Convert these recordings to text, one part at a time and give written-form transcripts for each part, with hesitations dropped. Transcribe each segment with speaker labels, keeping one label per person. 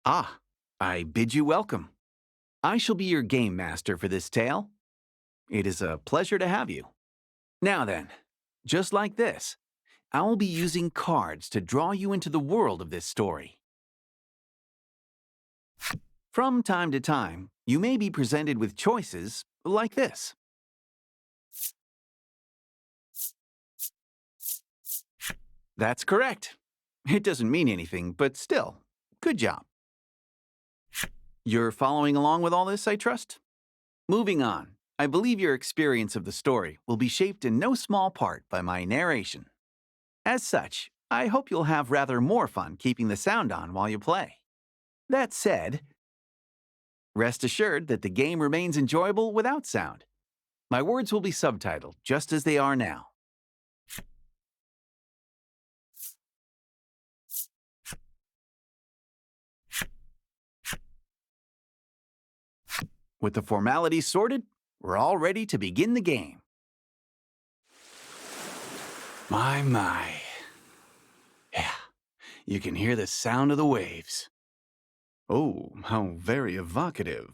Speaker 1: Ah, I bid you welcome. I shall be your game master for this tale. It is a pleasure to have you. Now then, just like this, I will be using cards to draw you into the world of this story. From time to time, you may be presented with choices like this. That's correct. It doesn't mean anything, but still, good job. You're following along with all this, I trust? Moving on, I believe your experience of the story will be shaped in no small part by my narration. As such, I hope you'll have rather more fun keeping the sound on while you play. That said, rest assured that the game remains enjoyable without sound. My words will be subtitled just as they are now. With the formalities sorted, we're all ready to begin the game. My. Yeah, you can hear the sound of the waves. Oh, how very evocative.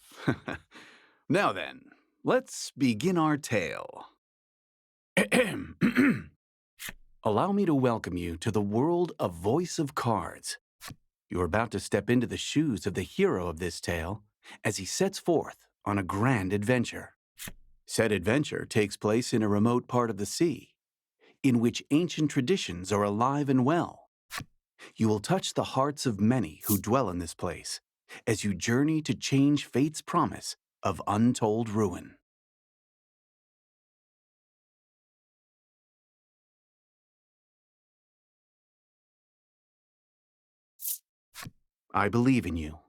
Speaker 1: Now then, let's begin our tale. Allow me to welcome you to the world of Voice of Cards. You're about to step into the shoes of the hero of this tale as he sets forth on a grand adventure. Said adventure takes place in a remote part of the sea, in which ancient traditions are alive and well. You will touch the hearts of many who dwell in this place as you journey to change fate's promise of untold ruin. I believe in you.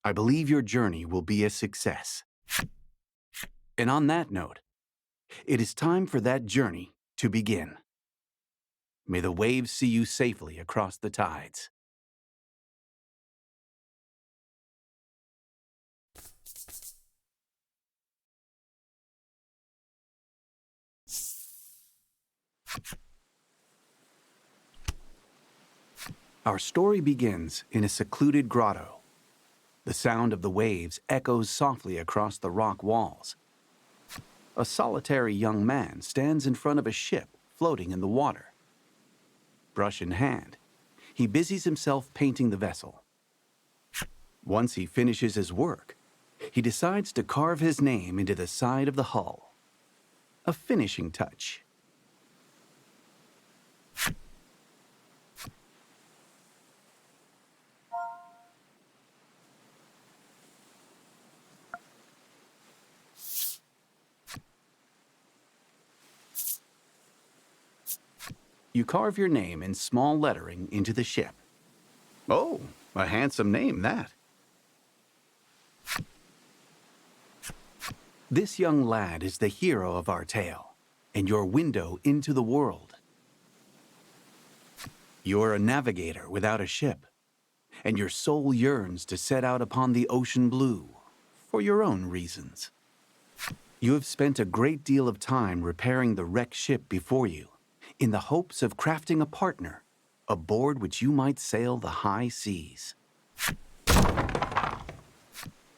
Speaker 1: I believe your journey will be a success. And on that note, it is time for that journey to begin. May the waves see you safely across the tides. Our story begins in a secluded grotto. The sound of the waves echoes softly across the rock walls. A solitary young man stands in front of a ship floating in the water. Brush in hand, he busies himself painting the vessel. Once he finishes his work, he decides to carve his name into the side of the hull. A finishing touch. You carve your name in small lettering into the ship. Oh, a handsome name, that. This young lad is the hero of our tale, and your window into the world. You're a navigator without a ship, and your soul yearns to set out upon the ocean blue, for your own reasons. You have spent a great deal of time repairing the wrecked ship before you, in the hopes of crafting a partner, aboard which you might sail the high seas.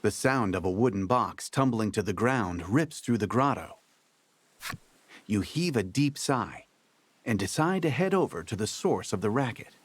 Speaker 1: The sound of a wooden box tumbling to the ground rips through the grotto. You heave a deep sigh and decide to head over to the source of the racket.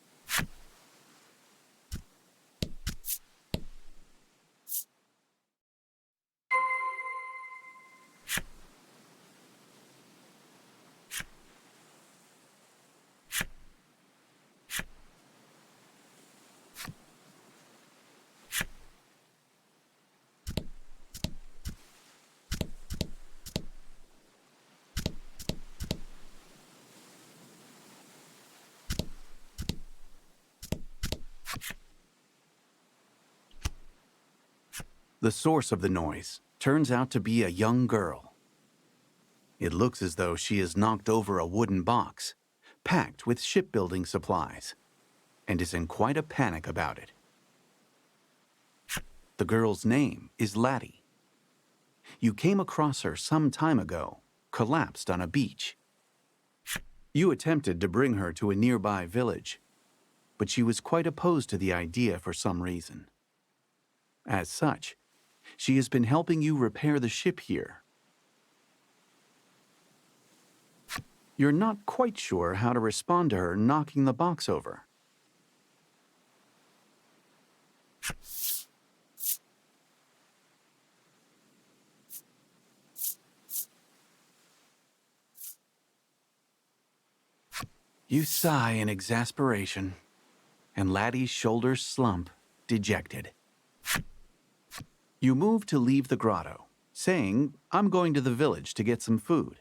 Speaker 1: The source of the noise turns out to be a young girl. It looks as though she has knocked over a wooden box, packed with shipbuilding supplies, and is in quite a panic about it. The girl's name is Laddie. You came across her some time ago, collapsed on a beach. You attempted to bring her to a nearby village, but she was quite opposed to the idea for some reason. As such, she has been helping you repair the ship here. You're not quite sure how to respond to her knocking the box over. You sigh in exasperation, and Laddie's shoulders slump, dejected. You move to leave the grotto, saying, "I'm going to the village to get some food."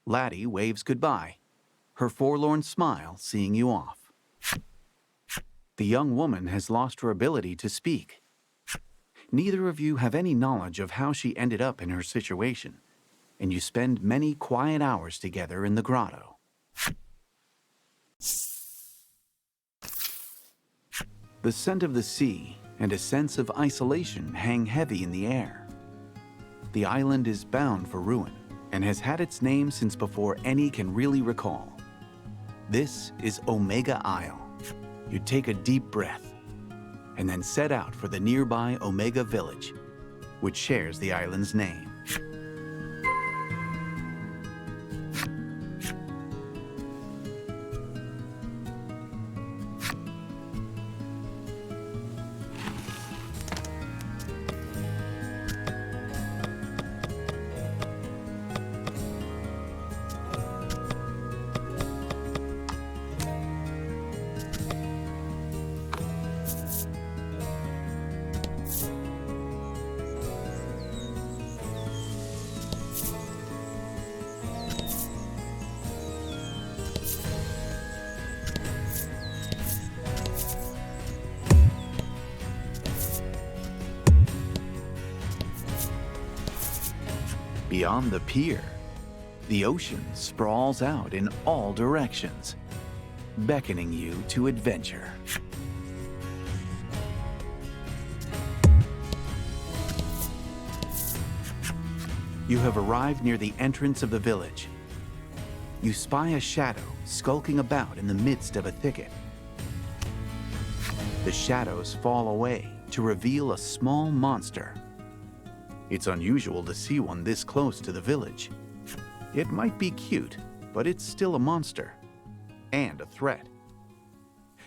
Speaker 1: Laddie waves goodbye, her forlorn smile seeing you off. The young woman has lost her ability to speak. Neither of you have any knowledge of how she ended up in her situation, and you spend many quiet hours together in the grotto. The scent of the sea and a sense of isolation hang heavy in the air. The island is bound for ruin and has had its name since before any can really recall. This is Omega Isle. You take a deep breath and then set out for the nearby Omega Village, which shares the island's name. Beyond the pier, the ocean sprawls out in all directions, beckoning you to adventure. You have arrived near the entrance of the village. You spy a shadow skulking about in the midst of a thicket. The shadows fall away to reveal a small monster. It's unusual to see one this close to the village. It might be cute, but it's still a monster and a threat.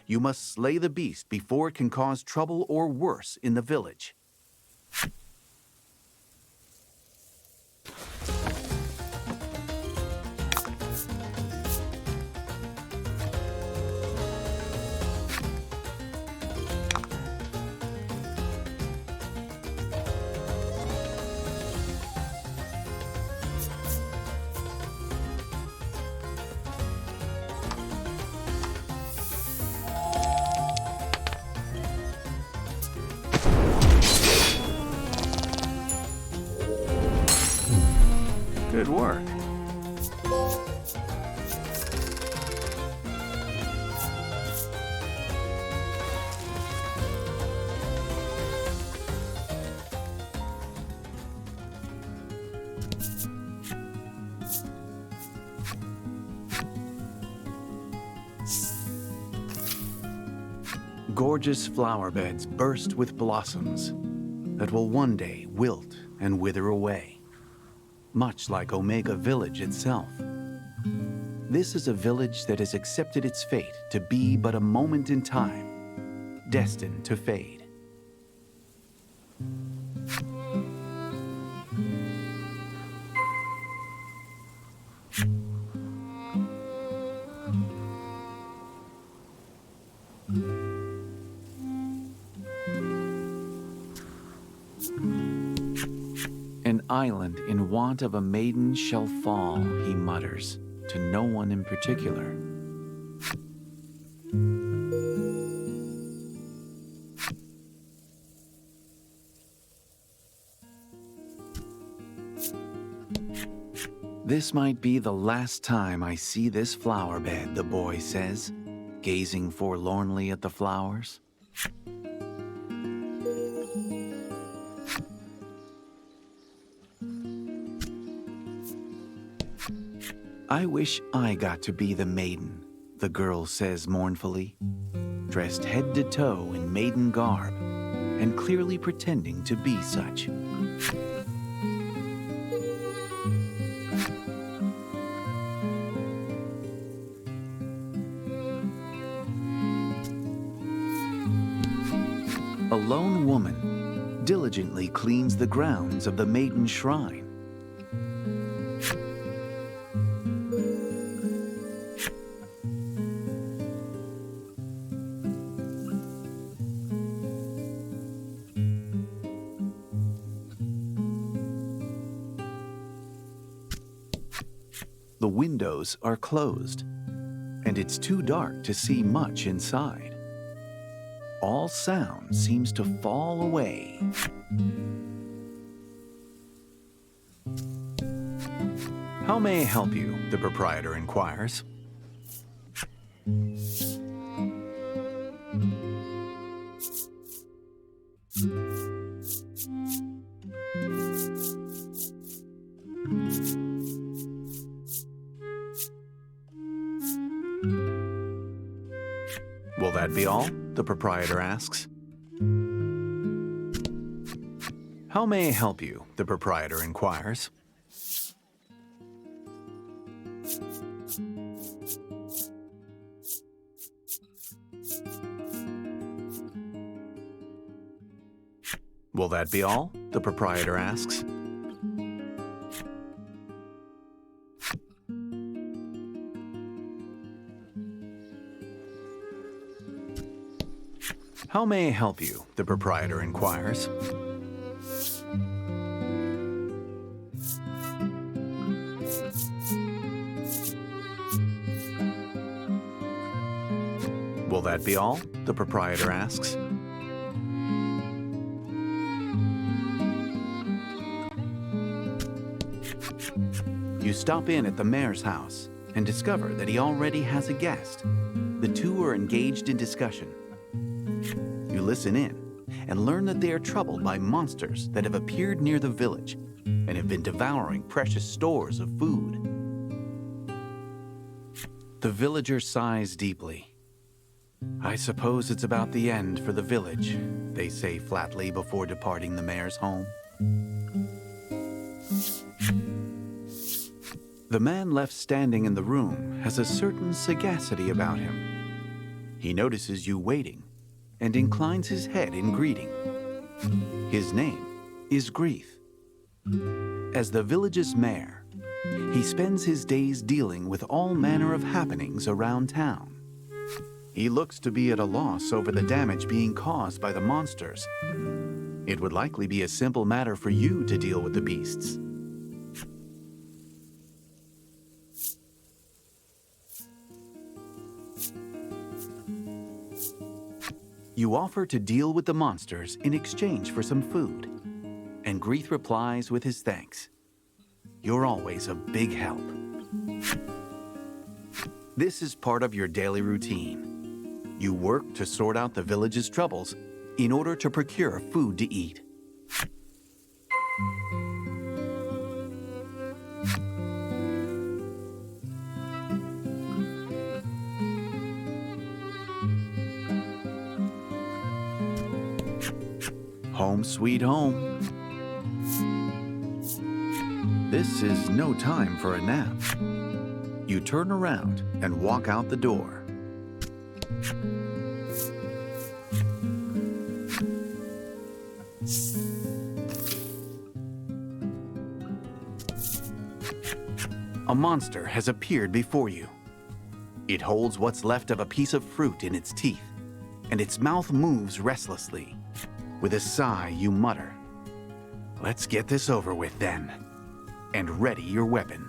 Speaker 1: You must slay the beast before it can cause trouble or worse in the village. Good work. Gorgeous flower beds burst with blossoms that will one day wilt and wither away, much like Omega Village itself. This is a village that has accepted its fate to be but a moment in time, destined to fade. An island in want of a maiden shall fall, he mutters, to no one in particular. This might be the last time I see this flower bed, the boy says, gazing forlornly at the flowers. I wish I got to be the maiden, the girl says mournfully, dressed head to toe in maiden garb and clearly pretending to be such. A lone woman diligently cleans the grounds of the Maiden shrine. The windows are closed, and it's too dark to see much inside. All sound seems to fall away. How may I help you? The proprietor inquires. Will that be all? The proprietor asks. How may I help you? The proprietor inquires. Will that be all? The proprietor asks. How may I help you? The proprietor inquires. Will that be all? The proprietor asks. You stop in at the mayor's house and discover that he already has a guest. The two are engaged in discussion. You listen in and learn that they are troubled by monsters that have appeared near the village and have been devouring precious stores of food. The villager sighs deeply. I suppose it's about the end for the village, they say flatly before departing the mayor's home. The man left standing in the room has a certain sagacity about him. He notices you waiting and inclines his head in greeting. His name is Grief. As the village's mayor, he spends his days dealing with all manner of happenings around town. He looks to be at a loss over the damage being caused by the monsters. It would likely be a simple matter for you to deal with the beasts. You offer to deal with the monsters in exchange for some food, and Grief replies with his thanks. You're always a big help. This is part of your daily routine. You work to sort out the village's troubles in order to procure food to eat. Home sweet home. This is no time for a nap. You turn around and walk out the door. A monster has appeared before you. It holds what's left of a piece of fruit in its teeth, and its mouth moves restlessly. With a sigh, you mutter, "Let's get this over with then," and ready your weapon.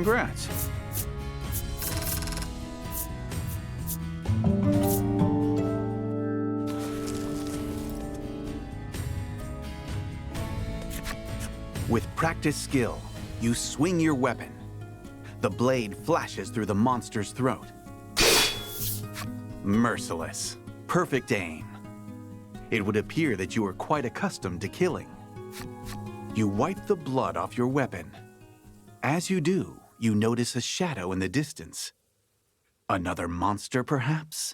Speaker 1: Congrats. With practiced skill, you swing your weapon. The blade flashes through the monster's throat. Merciless. Perfect aim. It would appear that you are quite accustomed to killing. You wipe the blood off your weapon. As you do, you notice a shadow in the distance. Another monster, perhaps?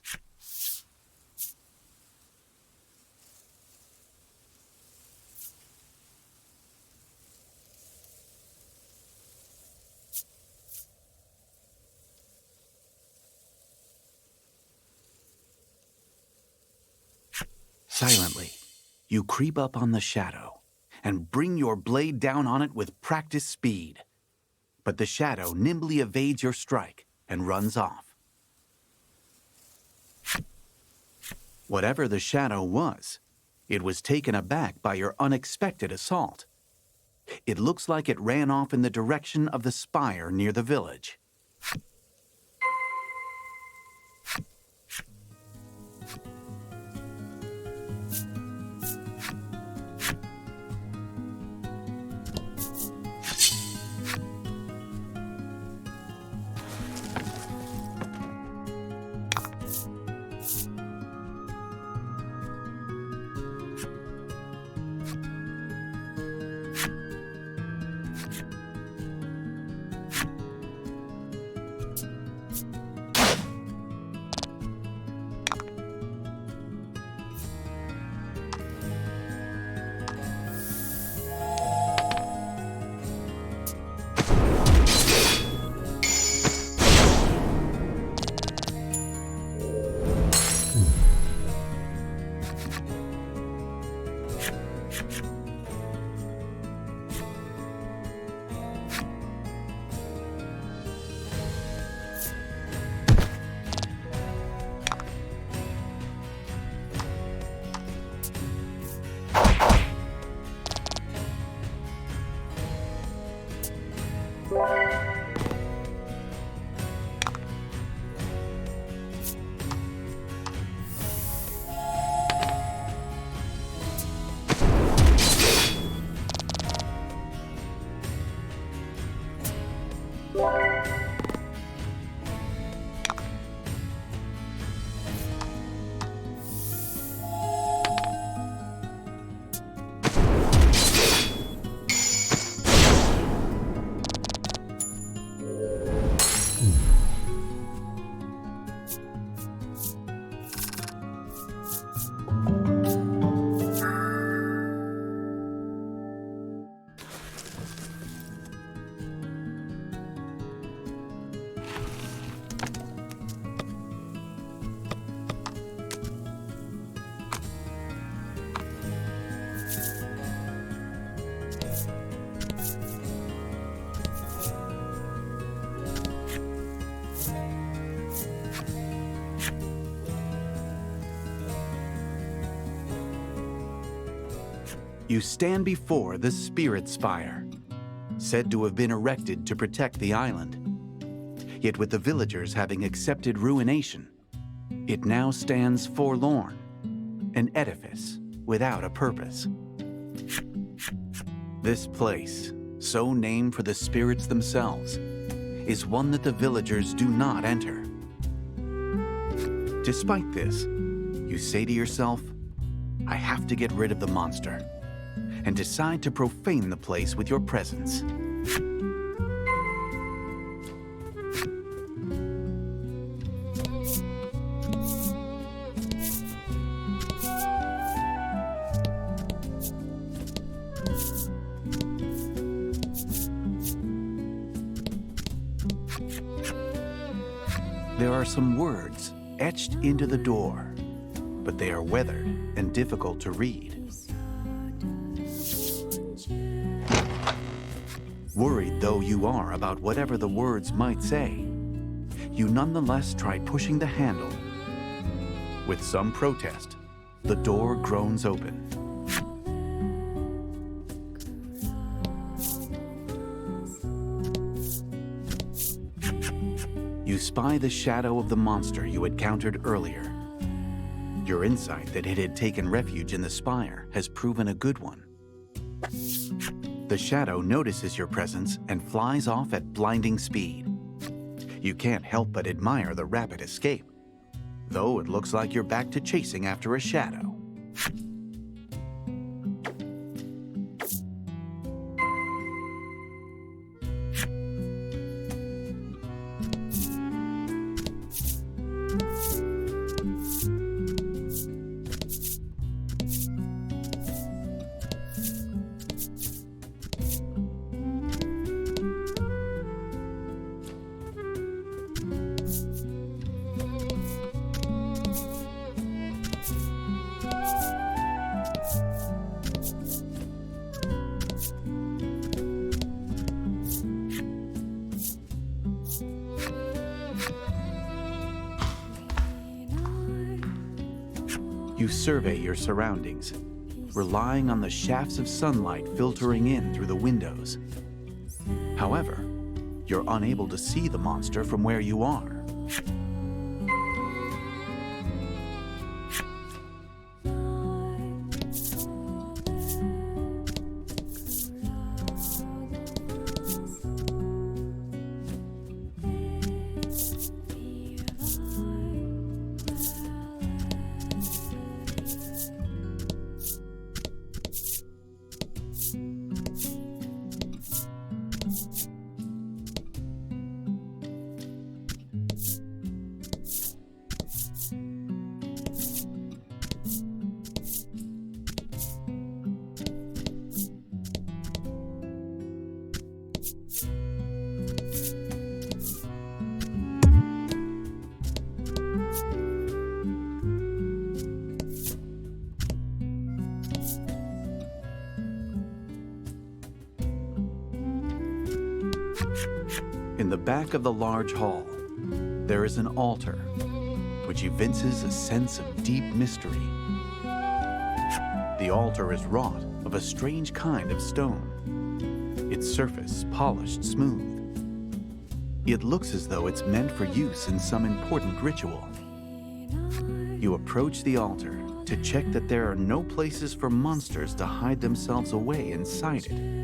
Speaker 1: Silently, you creep up on the shadow and bring your blade down on it with practiced speed. But the shadow nimbly evades your strike and runs off. Whatever the shadow was, it was taken aback by your unexpected assault. It looks like it ran off in the direction of the spire near the village. You stand before the Spirit Spire, said to have been erected to protect the island. Yet with the villagers having accepted ruination, it now stands forlorn, an edifice without a purpose. This place, so named for the spirits themselves, is one that the villagers do not enter. Despite this, you say to yourself, I have to get rid of the monster, and decide to profane the place with your presence. There are some words etched into the door, but they are weathered and difficult to read. Worried though you are about whatever the words might say, you nonetheless try pushing the handle. With some protest, the door groans open. spy the shadow of the monster you had countered earlier. Your insight that it had taken refuge in the spire has proven a good one. The shadow notices your presence and flies off at blinding speed. You can't help but admire the rapid escape, though it looks like you're back to chasing after a shadow. You survey your surroundings, relying on the shafts of sunlight filtering in through the windows. However, you're unable to see the monster from where you are. In the back of the large hall, there is an altar, which evinces a sense of deep mystery. The altar is wrought of a strange kind of stone, its surface polished smooth. It looks as though it's meant for use in some important ritual. You approach the altar to check that there are no places for monsters to hide themselves away inside it.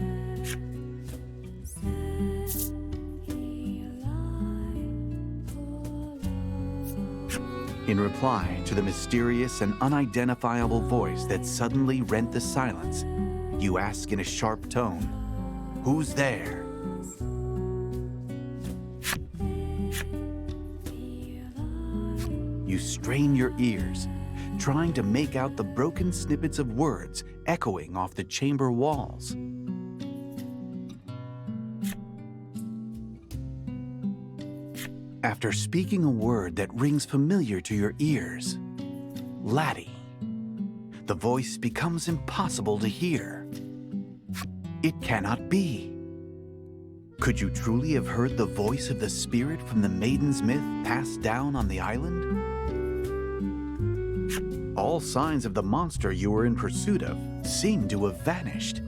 Speaker 1: In reply to the mysterious and unidentifiable voice that suddenly rent the silence, you ask in a sharp tone, "Who's there?" You strain your ears, trying to make out the broken snippets of words echoing off the chamber walls. After speaking a word that rings familiar to your ears, "Laddie," the voice becomes impossible to hear. It cannot be. Could you truly have heard the voice of the spirit from the Maiden's myth passed down on the island? All signs of the monster you were in pursuit of seem to have vanished.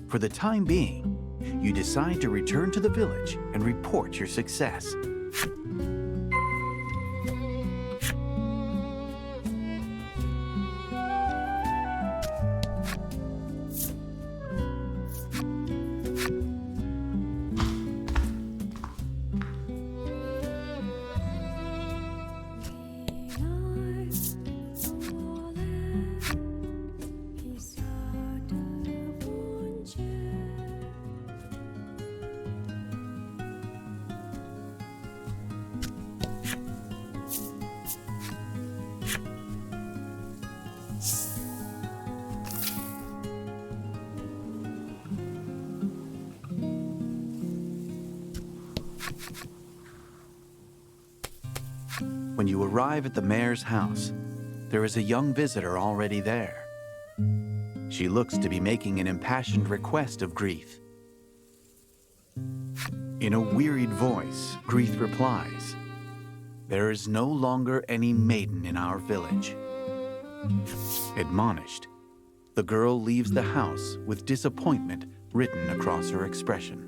Speaker 1: For the time being, you decide to return to the village and report your success. When you arrive at the mayor's house, there is a young visitor already there. She looks to be making an impassioned request of Grieth. In a wearied voice, Grieth replies, "There is no longer any maiden in our village." Admonished, the girl leaves the house with disappointment written across her expression.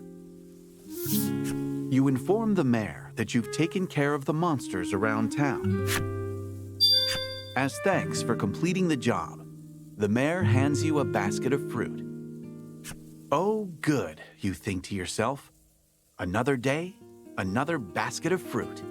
Speaker 1: You inform the mayor that you've taken care of the monsters around town. As thanks for completing the job, the mayor hands you a basket of fruit. Oh, good, you think to yourself. Another day, another basket of fruit.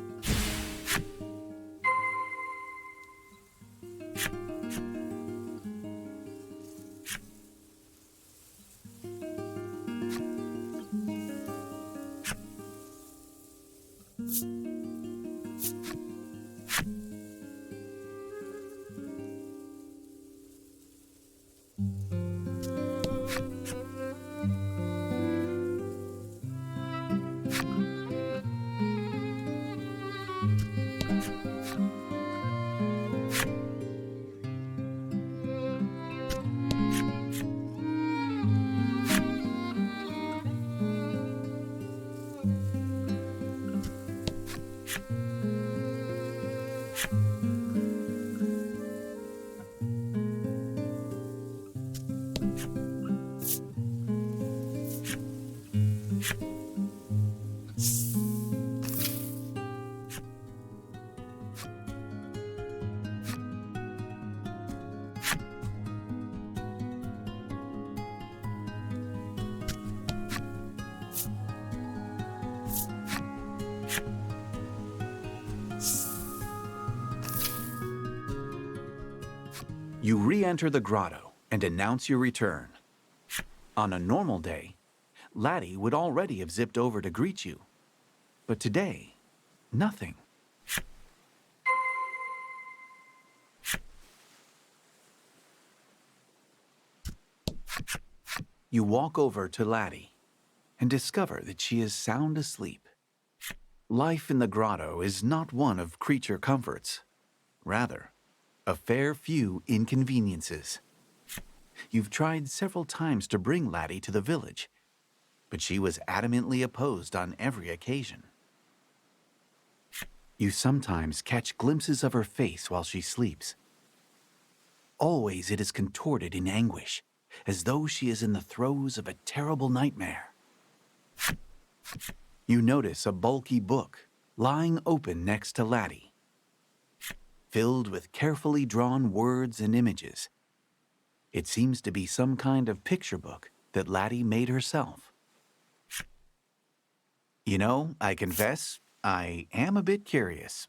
Speaker 1: You re-enter the grotto and announce your return. On a normal day, Laddie would already have zipped over to greet you. But today, nothing. You walk over to Laddie and discover that she is sound asleep. Life in the grotto is not one of creature comforts. Rather, a fair few inconveniences. You've tried several times to bring Laddie to the village, but she was adamantly opposed on every occasion. You sometimes catch glimpses of her face while she sleeps. Always it is contorted in anguish, as though she is in the throes of a terrible nightmare. You notice a bulky book lying open next to Laddie, filled with carefully drawn words and images. It seems to be some kind of picture book that Laddie made herself. You know, I confess, I am a bit curious.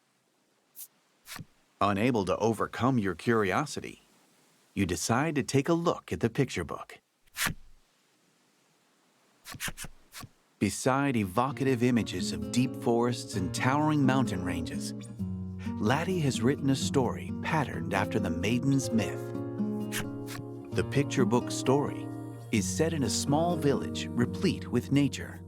Speaker 1: Unable to overcome your curiosity, you decide to take a look at the picture book. Beside evocative images of deep forests and towering mountain ranges, Laddie has written a story patterned after the Maiden's myth. The picture book story is set in a small village replete with nature.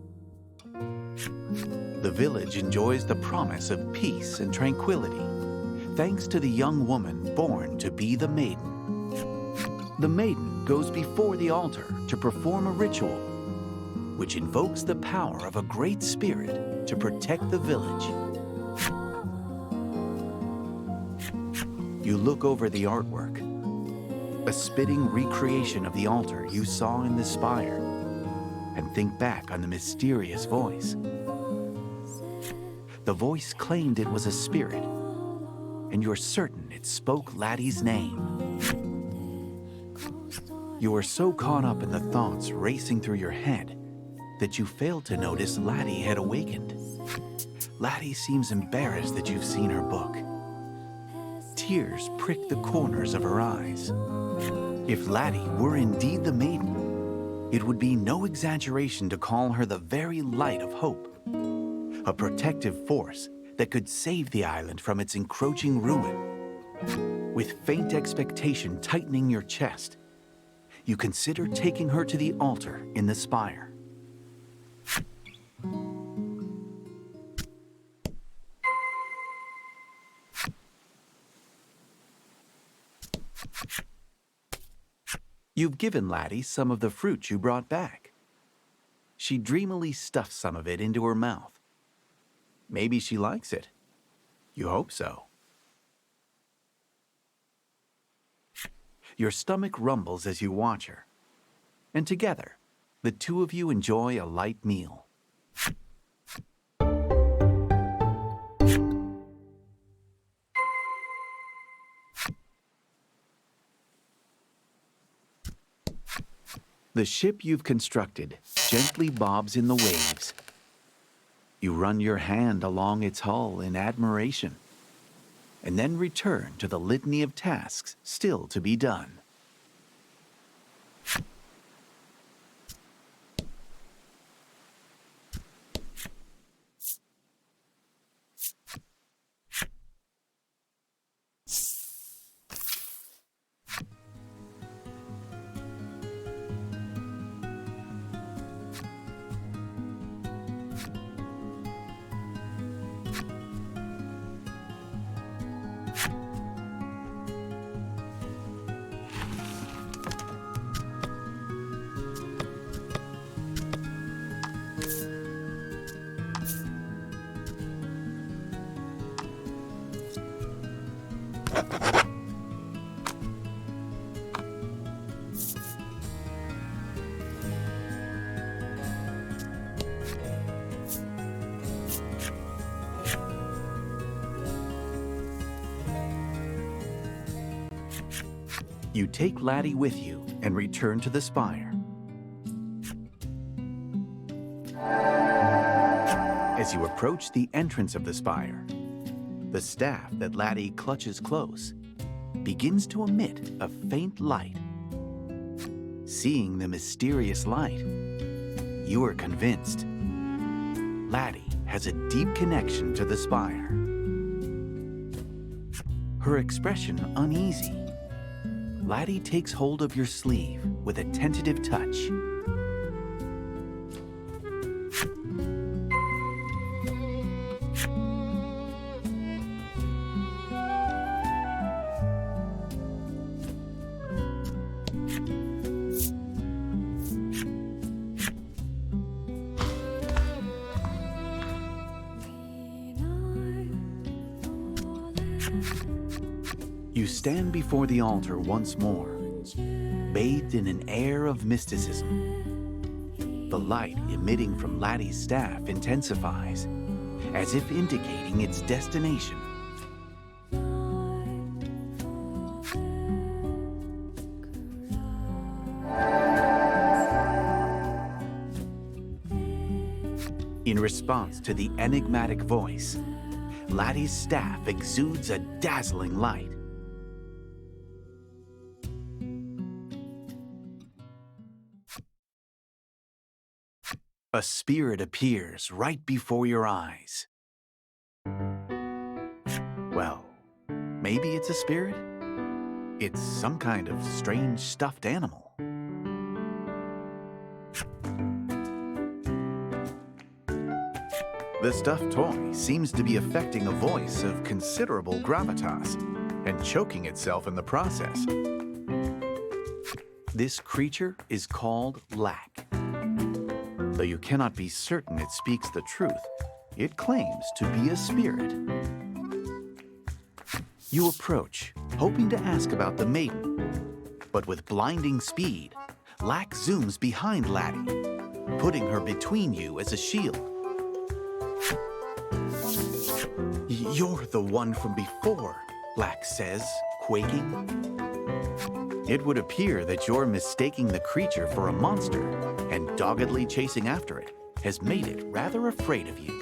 Speaker 1: The village enjoys the promise of peace and tranquility, thanks to the young woman born to be the Maiden. The Maiden goes before the altar to perform a ritual, which invokes the power of a great spirit to protect the village. You look over the artwork, a spitting recreation of the altar you saw in the spire, and think back on the mysterious voice. The voice claimed it was a spirit, and you're certain it spoke Laddie's name. You are so caught up in the thoughts racing through your head that you fail to notice Laddie had awakened. Laddie seems embarrassed that you've seen her book. Tears prick the corners of her eyes. If Laddie were indeed the Maiden, it would be no exaggeration to call her the very light of hope, a protective force that could save the island from its encroaching ruin. With faint expectation tightening your chest, you consider taking her to the altar in the spire. You've given Laddie some of the fruit you brought back. She dreamily stuffs some of it into her mouth. Maybe she likes it. You hope so. Your stomach rumbles as you watch her, and together, the two of you enjoy a light meal. The ship you've constructed gently bobs in the waves. You run your hand along its hull in admiration, and then return to the litany of tasks still to be done. You take Laddie with you and return to the spire. As you approach the entrance of the spire, the staff that Laddie clutches close begins to emit a faint light. Seeing the mysterious light, you are convinced Laddie has a deep connection to the spire. Her expression uneasy, Laddie takes hold of your sleeve with a tentative touch. You stand before the altar once more, bathed in an air of mysticism. The light emitting from Laddie's staff intensifies, as if indicating its destination. In response to the enigmatic voice, Laddie's staff exudes a dazzling light. A spirit appears right before your eyes. Well, maybe it's a spirit? It's some kind of strange stuffed animal. The stuffed toy seems to be affecting a voice of considerable gravitas and choking itself in the process. This creature is called Lack. Though you cannot be certain it speaks the truth, it claims to be a spirit. You approach, hoping to ask about the Maiden, but with blinding speed, Lack zooms behind Laddie, putting her between you as a shield. "You're the one from before," Lack says, quaking. It would appear that you're mistaking the creature for a monster, and doggedly chasing after it has made it rather afraid of you.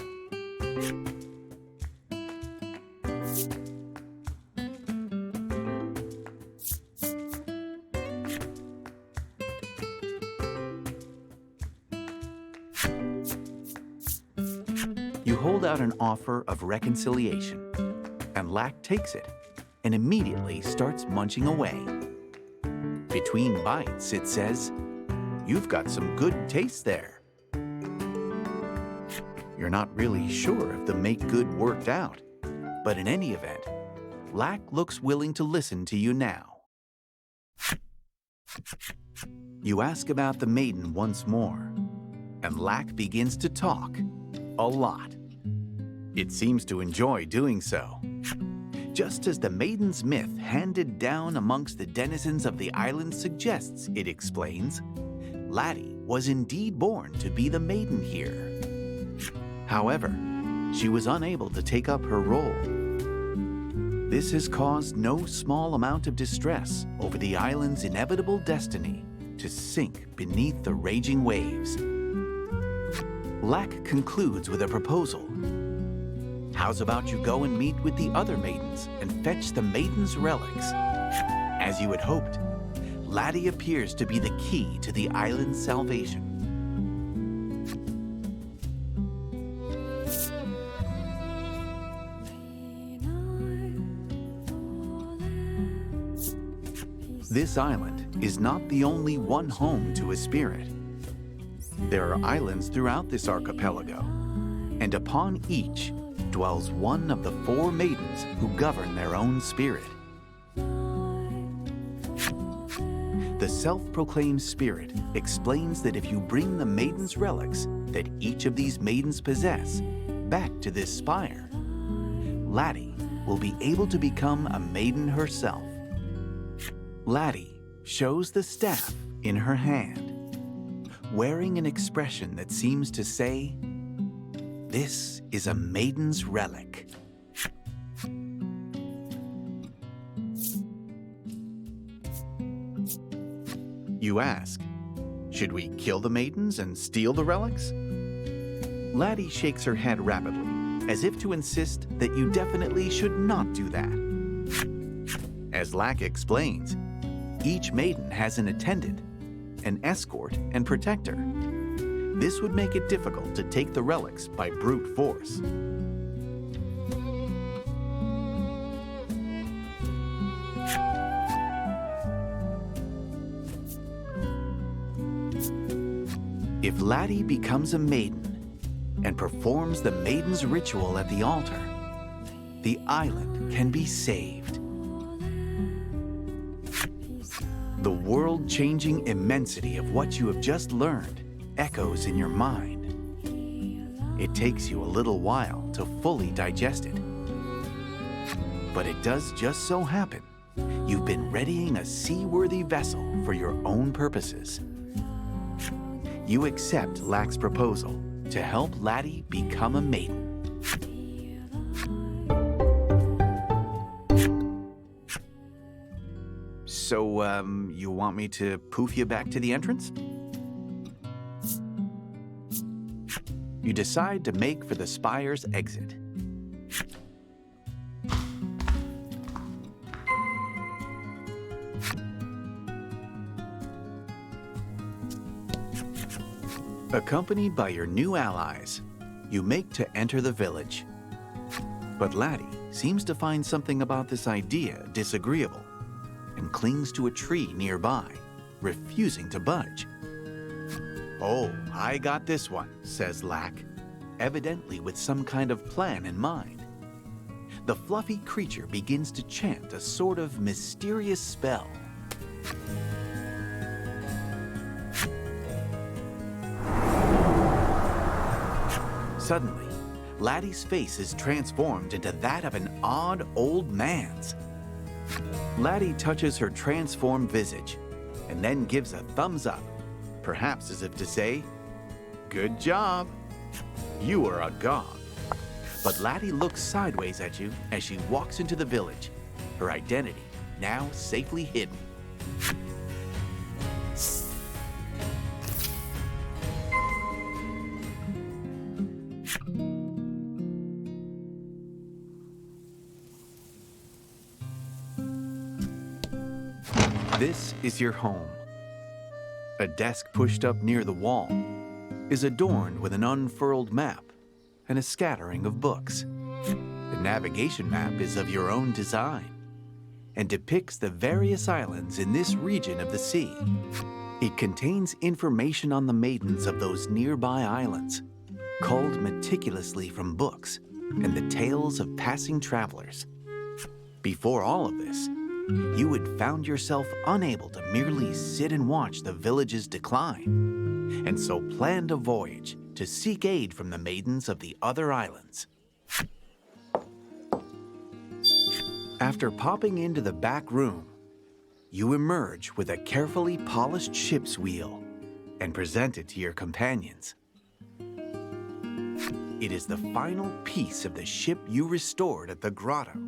Speaker 1: You hold out an offer of reconciliation, and Lack takes it and immediately starts munching away. Between bites, it says, "You've got some good taste there." You're not really sure if the make good worked out, but in any event, Lack looks willing to listen to you now. You ask about the Maiden once more, and Lack begins to talk a lot. It seems to enjoy doing so. Just as the Maiden's myth handed down amongst the denizens of the island suggests, it explains, Laddie was indeed born to be the Maiden here. However, she was unable to take up her role. This has caused no small amount of distress over the island's inevitable destiny to sink beneath the raging waves. Lack concludes with a proposal. How's about you go and meet with the other maidens and fetch the maiden's relics? As you had hoped, Laddie appears to be the key to the island's salvation. This island is not the only one home to a spirit. There are islands throughout this archipelago, and upon each dwells one of the 4 maidens who govern their own spirit. The self-proclaimed spirit explains that if you bring the maiden's relics that each of these maidens possess back to this spire, Laddie will be able to become a maiden herself. Laddie shows the staff in her hand, wearing an expression that seems to say, "This is a maiden's relic." You ask, should we kill the maidens and steal the relics? Laddie shakes her head rapidly, as if to insist that you definitely should not do that. As Lack explains, each maiden has an attendant, an escort, and protector. This would make it difficult to take the relics by brute force. If Laddie becomes a maiden and performs the maiden's ritual at the altar, the island can be saved. The world-changing immensity of what you have just learned echoes in your mind. It takes you a little while to fully digest it. But it does just so happen you've been readying a seaworthy vessel for your own purposes. You accept Lack's proposal to help Laddie become a maiden. So, you want me to poof you back to the entrance? You decide to make for the spire's exit. Accompanied by your new allies, you make to enter the village. But Laddie seems to find something about this idea disagreeable and clings to a tree nearby, refusing to budge. "Oh, I got this one," says Lack, evidently with some kind of plan in mind. The fluffy creature begins to chant a sort of mysterious spell. Suddenly, Laddie's face is transformed into that of an odd old man's. Laddie touches her transformed visage and then gives a thumbs up, perhaps as if to say, "Good job. You are a god." But Laddie looks sideways at you as she walks into the village, her identity now safely hidden. This is your home. A desk pushed up near the wall is adorned with an unfurled map and a scattering of books. The navigation map is of your own design and depicts the various islands in this region of the sea. It contains information on the maidens of those nearby islands, culled meticulously from books and the tales of passing travelers. Before all of this, you had found yourself unable to merely sit and watch the village's decline, and so planned a voyage to seek aid from the maidens of the other islands. After popping into the back room, you emerge with a carefully polished ship's wheel and present it to your companions. It is the final piece of the ship you restored at the grotto.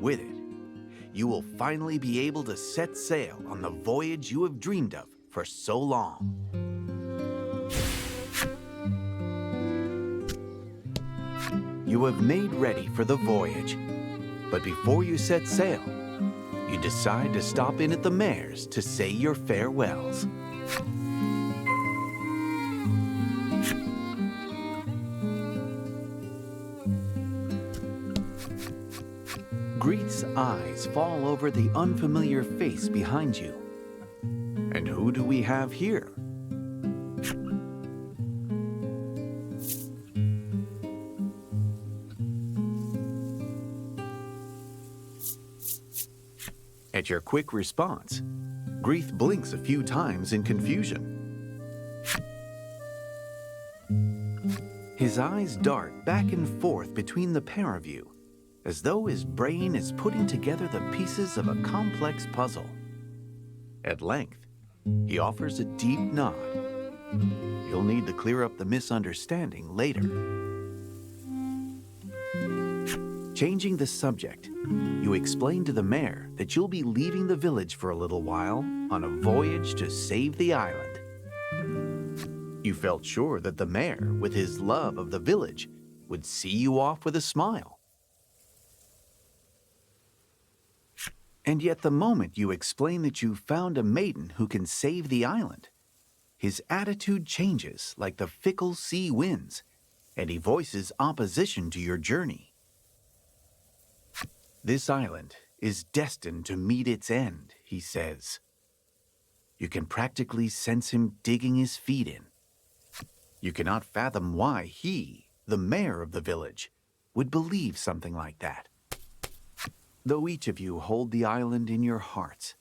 Speaker 1: With it, you will finally be able to set sail on the voyage you have dreamed of for so long. You have made ready for the voyage, but before you set sail, you decide to stop in at the mayor's to say your farewells. Grieth's eyes fall over the unfamiliar face behind you. And who do we have here? At your quick response, Grieth blinks a few times in confusion. His eyes dart back and forth between the pair of you, as though his brain is putting together the pieces of a complex puzzle. At length, he offers a deep nod. You'll need to clear up the misunderstanding later. Changing the subject, you explain to the mayor that you'll be leaving the village for a little while on a voyage to save the island. You felt sure that the mayor, with his love of the village, would see you off with a smile. And yet the moment you explain that you found a maiden who can save the island, his attitude changes like the fickle sea winds, and he voices opposition to your journey. This island is destined to meet its end, he says. You can practically sense him digging his feet in. You cannot fathom why he, the mayor of the village, would believe something like that. Though each of you hold the island in your hearts,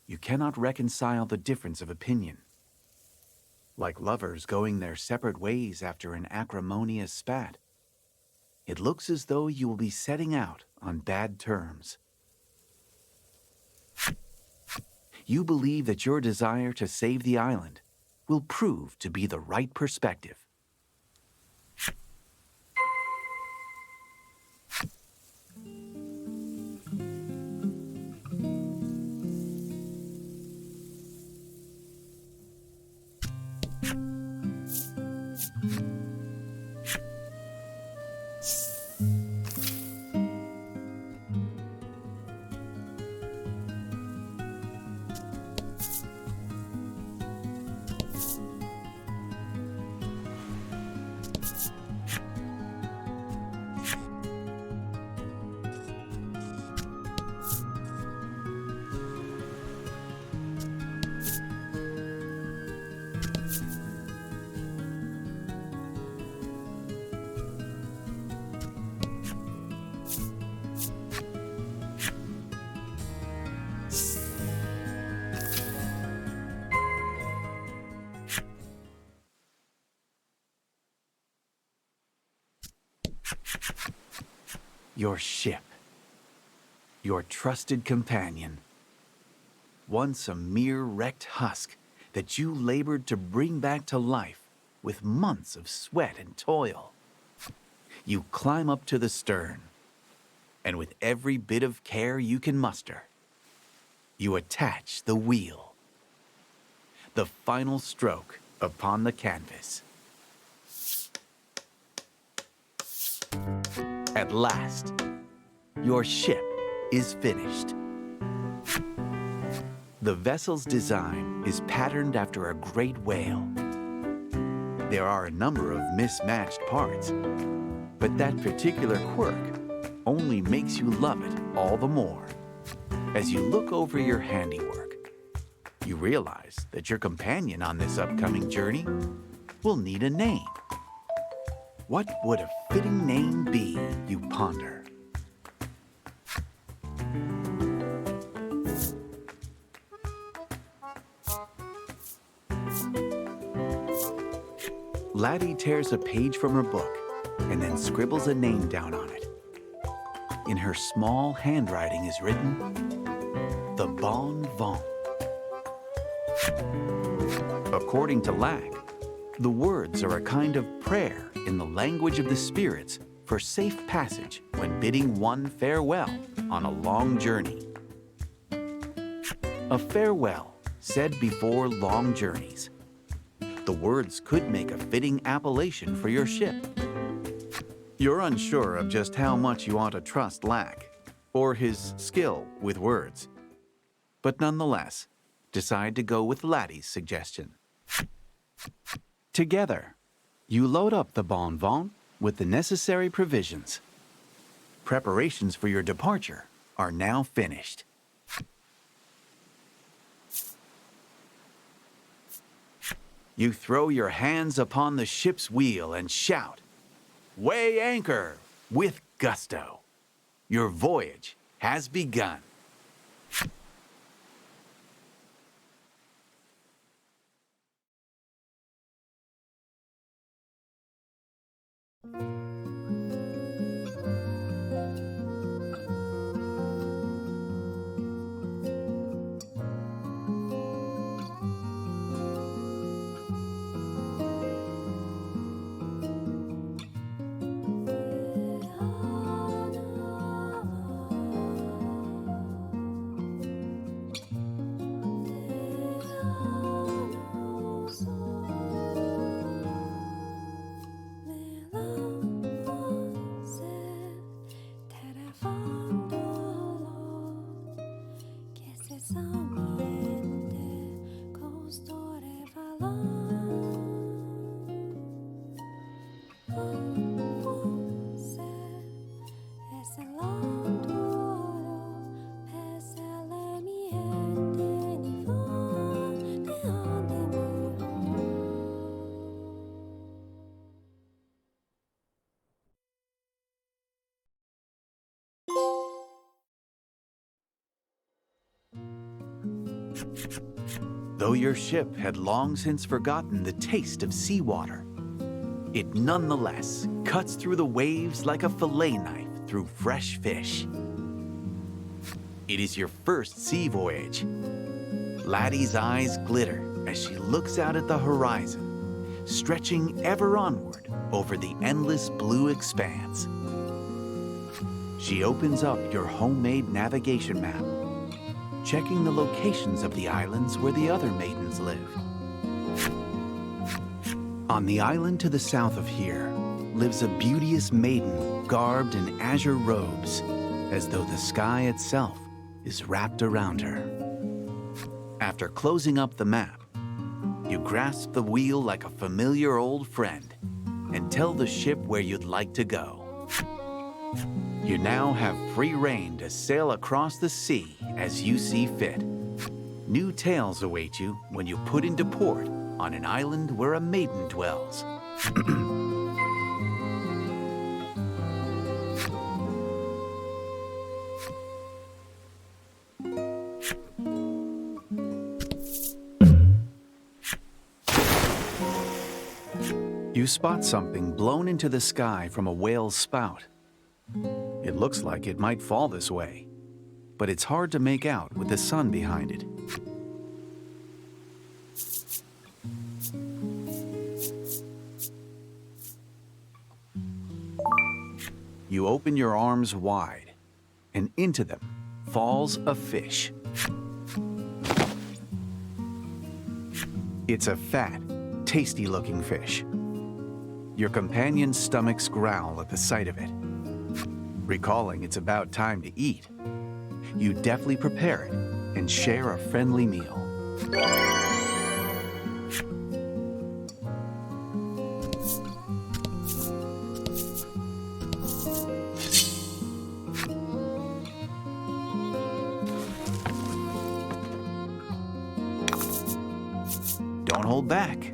Speaker 1: you cannot reconcile the difference of opinion. Like lovers going their separate ways after an acrimonious spat, it looks as though you will be setting out on bad terms. You believe that your desire to save the island will prove to be the right perspective. Your ship, your trusted companion, once a mere wrecked husk that you labored to bring back to life with months of sweat and toil. You climb up to the stern, and with every bit of care you can muster, you attach the wheel. The final stroke upon the canvas. At last, your ship is finished. The vessel's design is patterned after a great whale. There are a number of mismatched parts, but that particular quirk only makes you love it all the more. As you look over your handiwork, you realize that your companion on this upcoming journey will need a name. What would a fitting name be, you ponder? Laddie tears a page from her book and then scribbles a name down on it. In her small handwriting is written, "The Bon Vent." According to Lack, the words are a kind of prayer in the language of the spirits for safe passage when bidding one farewell on a long journey. A farewell said before long journeys. The words could make a fitting appellation for your ship. You're unsure of just how much you ought to trust Lack, or his skill with words. But nonetheless, decide to go with Laddie's suggestion. Together, you load up the Bon Vent with the necessary provisions. Preparations for your departure are now finished. You throw your hands upon the ship's wheel and shout, "Weigh anchor!" with gusto. Your voyage has begun. Though your ship had long since forgotten the taste of seawater, it nonetheless cuts through the waves like a fillet knife through fresh fish. It is your first sea voyage. Laddie's eyes glitter as she looks out at the horizon, stretching ever onward over the endless blue expanse. She opens up your homemade navigation map, checking the locations of the islands where the other maidens live. On the island to the south of here lives a beauteous maiden garbed in azure robes, as though the sky itself is wrapped around her. After closing up the map, you grasp the wheel like a familiar old friend and tell the ship where you'd like to go. You now have free rein to sail across the sea as you see fit. New tales await you when you put into port on an island where a maiden dwells. You spot something blown into the sky from a whale's spout. It looks like it might fall this way, but it's hard to make out with the sun behind it. You open your arms wide, and into them falls a fish. It's a fat, tasty-looking fish. Your companion's stomachs growl at the sight of it. Recalling it's about time to eat, you deftly prepare it and share a friendly meal. Don't hold back.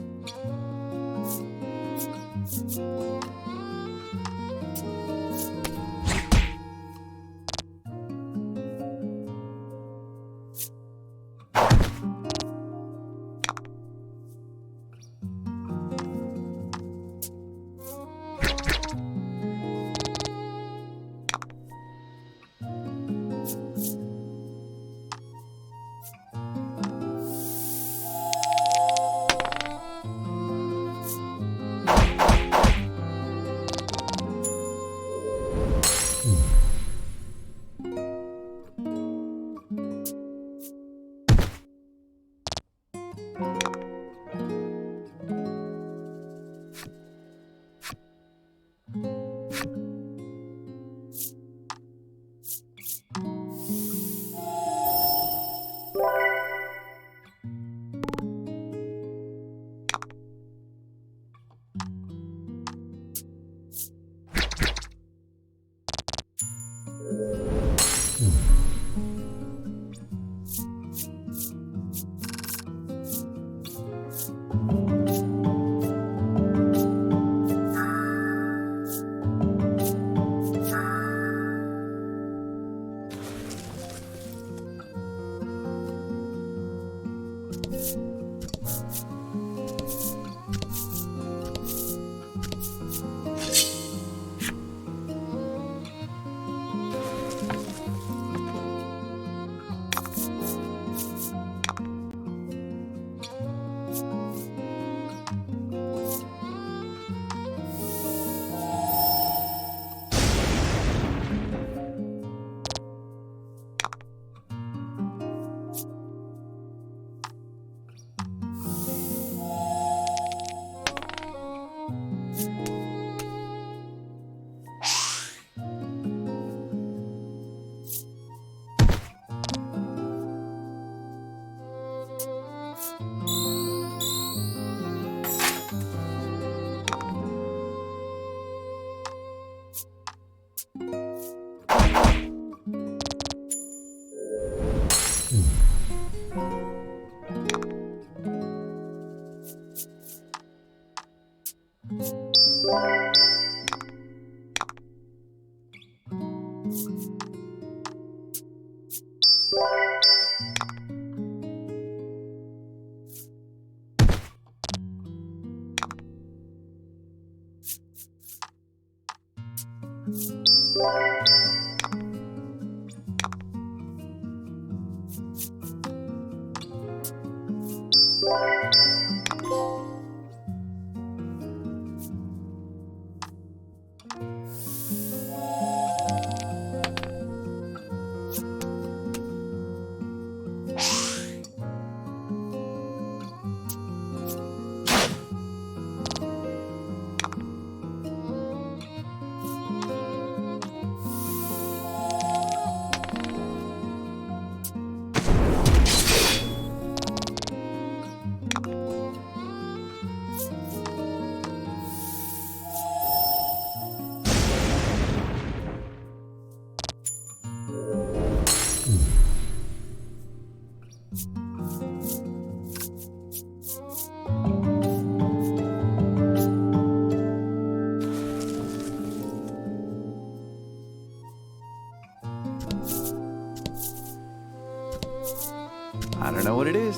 Speaker 1: I don't know what it is.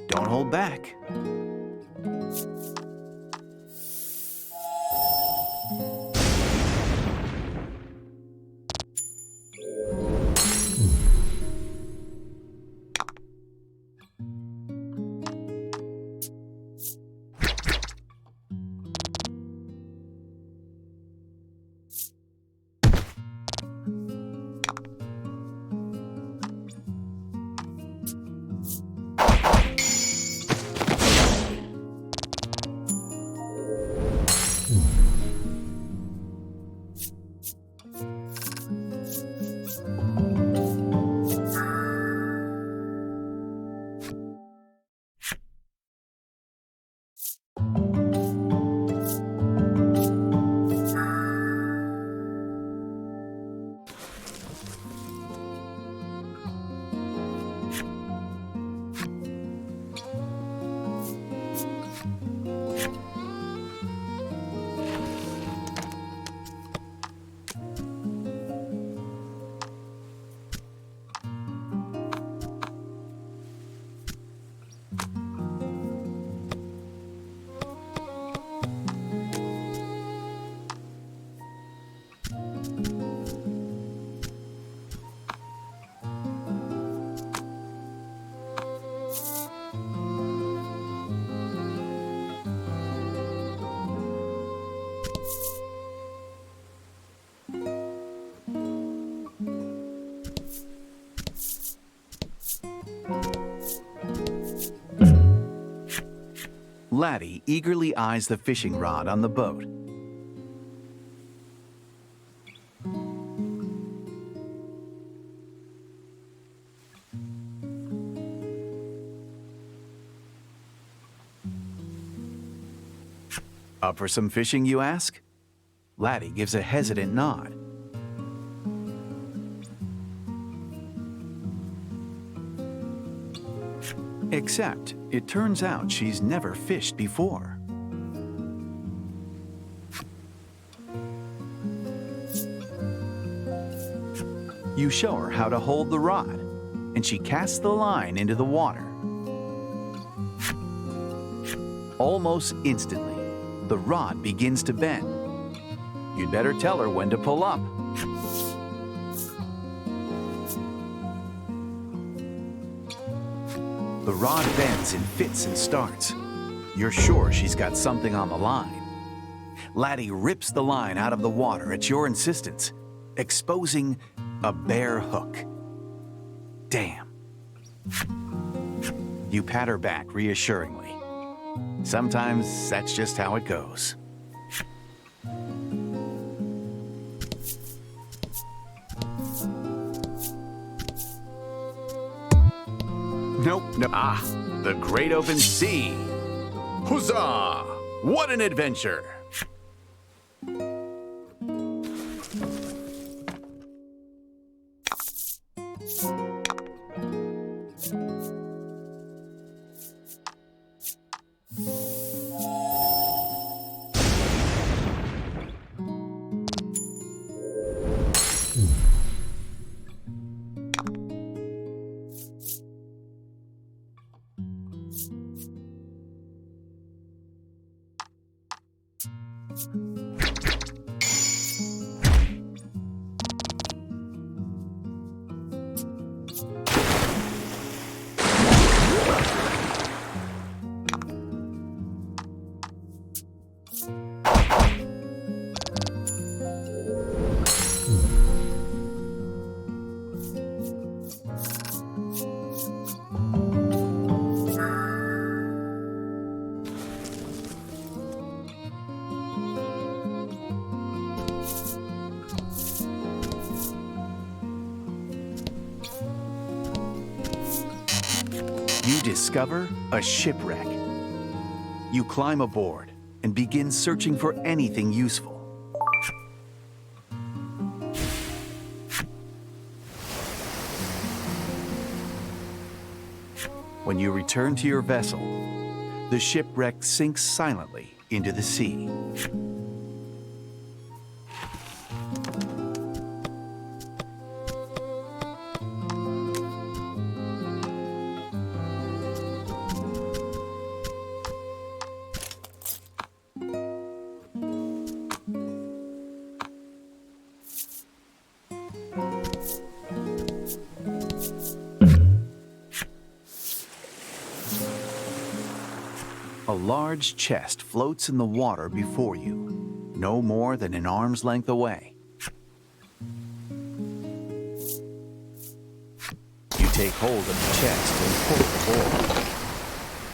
Speaker 1: Don't hold back. Laddie eagerly eyes the fishing rod on the boat. Up for some fishing, you ask? Laddie gives a hesitant nod. Except, it turns out she's never fished before. You show her how to hold the rod, and she casts the line into the water. Almost instantly, the rod begins to bend. You'd better tell her when to pull up. The rod bends in fits and starts. You're sure she's got something on the line. Laddie rips the line out of the water at your insistence, exposing a bare hook. Damn. You pat her back reassuringly. Sometimes that's just how it goes. Nope, no. Ah, the great open sea. Huzzah! What an adventure! discover a shipwreck. You climb aboard and begin searching for anything useful. When you return to your vessel, the shipwreck sinks silently into the sea. A large chest floats in the water before you, no more than an arm's length away. You take hold of the chest and pull the board.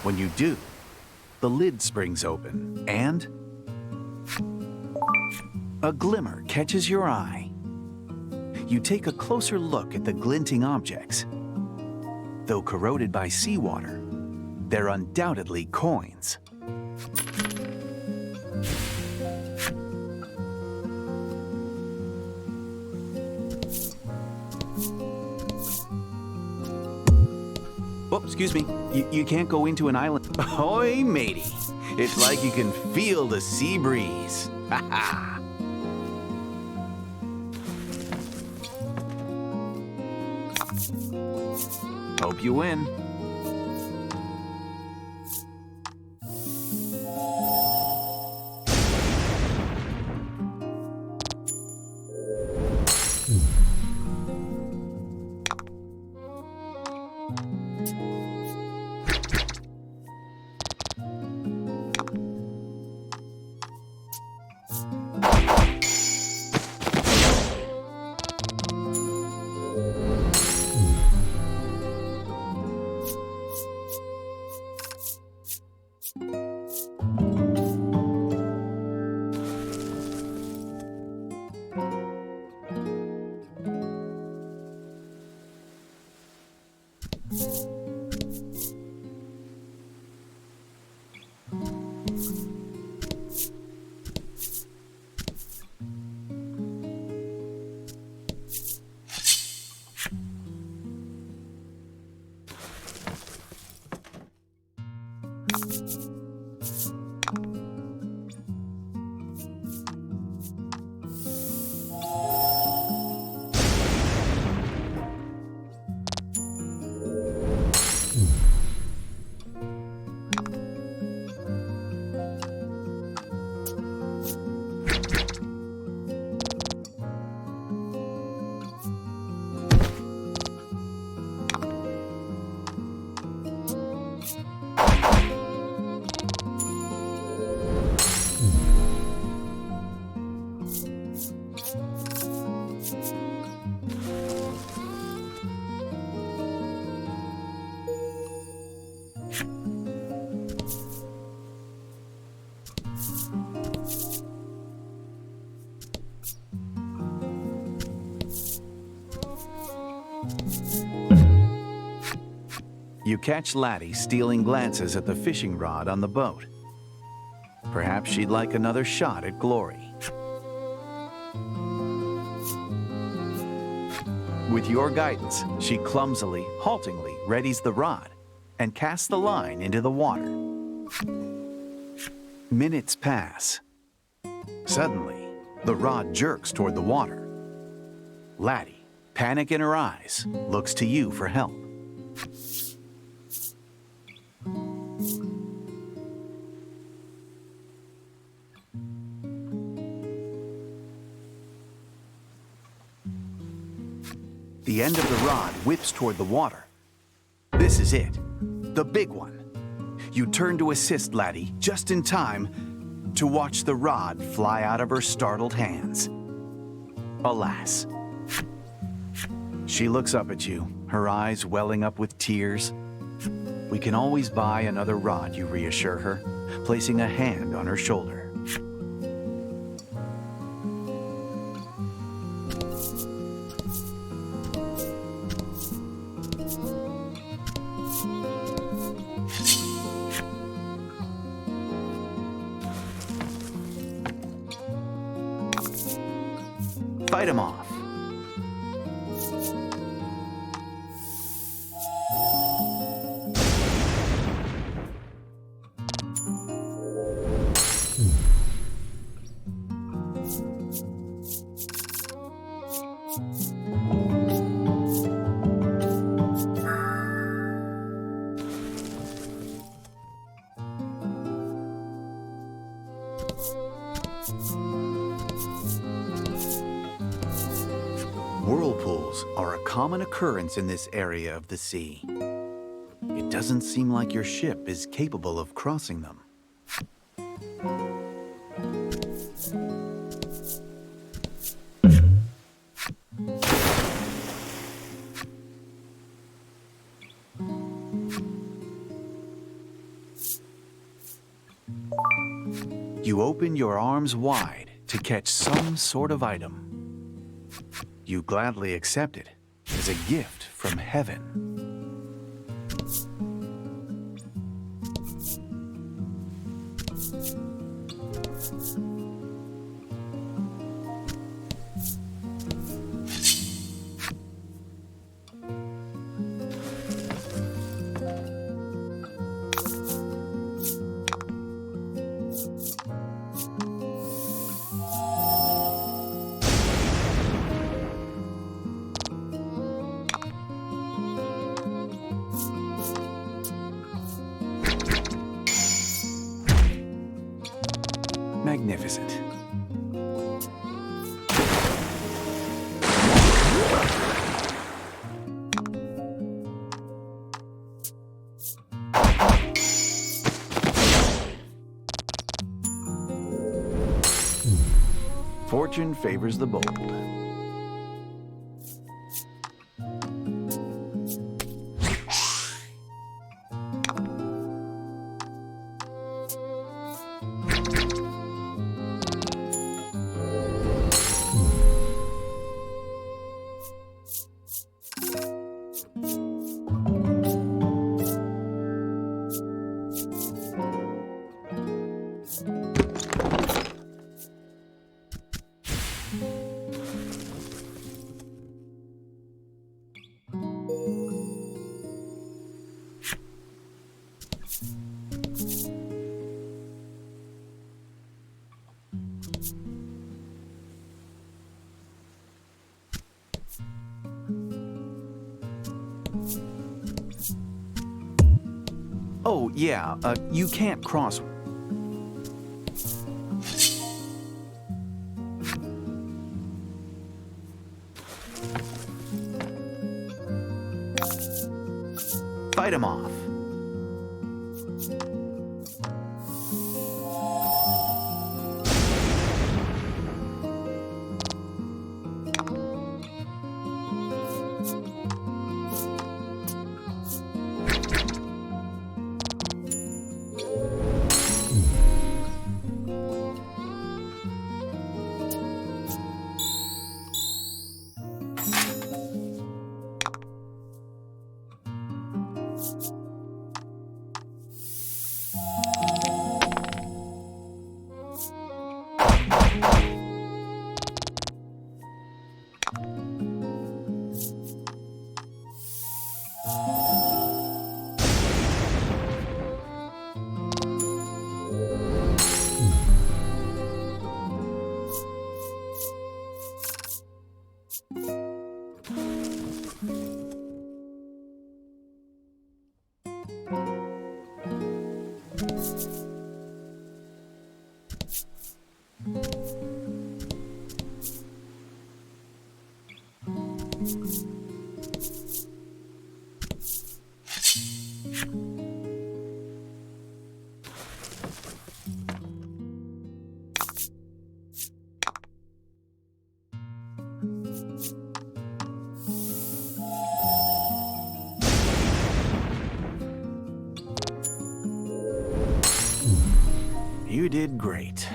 Speaker 1: When you do, the lid springs open and a glimmer catches your eye. You take a closer look at the glinting objects. Though corroded by seawater, they're undoubtedly coins. Oh, excuse me. You can't go into an island. Ahoy, matey. It's like you can feel the sea breeze. Ha ha. Hope you win. You catch Laddie stealing glances at the fishing rod on the boat. Perhaps she'd like another shot at glory. With your guidance, she clumsily, haltingly readies the rod and casts the line into the water. Minutes pass. Suddenly, the rod jerks toward the water. Laddie, panic in her eyes, looks to you for help. The end of the rod whips toward the water. This is it, the big one. You turn to assist Laddie just in time to watch the rod fly out of her startled hands. Alas. She looks up at you, her eyes welling up with tears. We can always buy another rod, you reassure her, placing a hand on her shoulder. Fight him off. Whirlpools are a common occurrence in this area of the sea. It doesn't seem like your ship is capable of crossing them. You open your arms wide to catch some sort of item. You gladly accept it as a gift from heaven. Magnificent. Fortune favors the bold. Oh, yeah, you can't cross. Fight him off. You did great.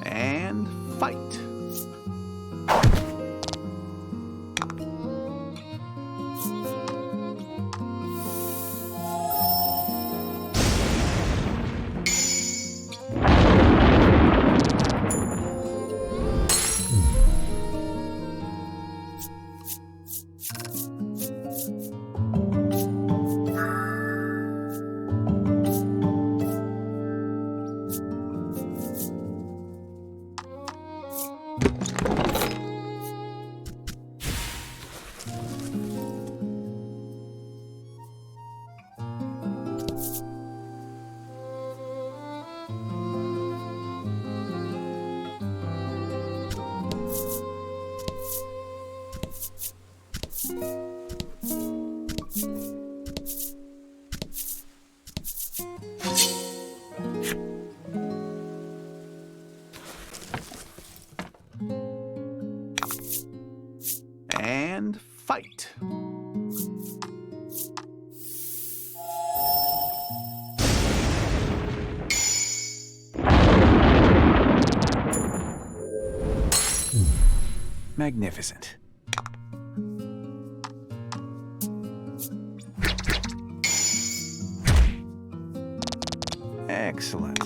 Speaker 1: And fight. And fight. Magnificent. Excellent.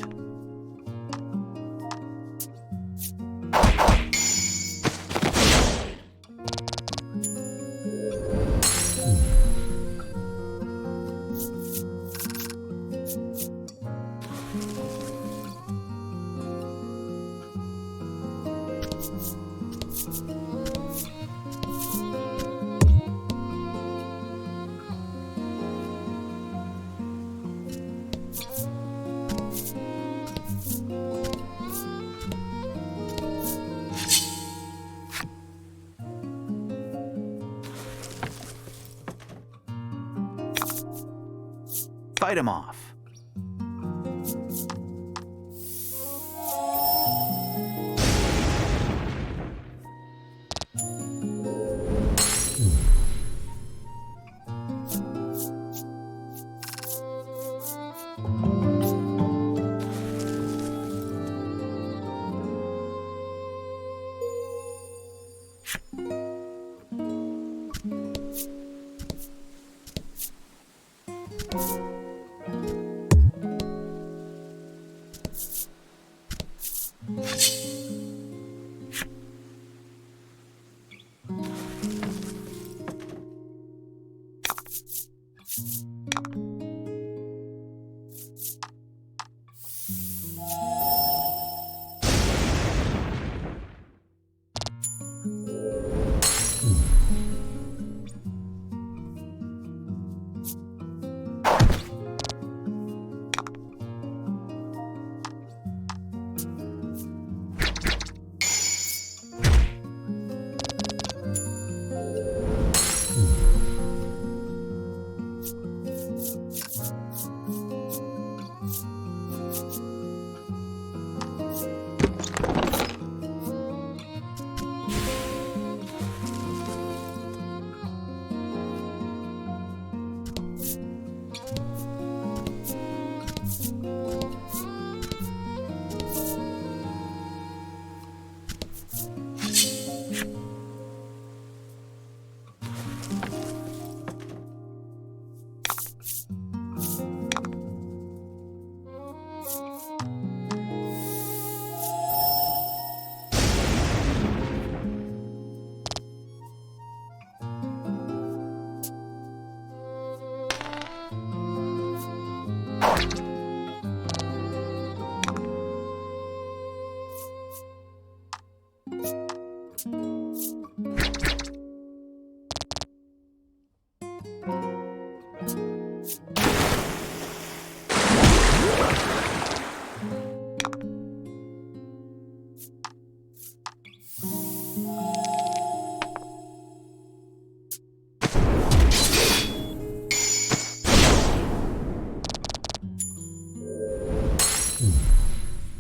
Speaker 1: Fight him off.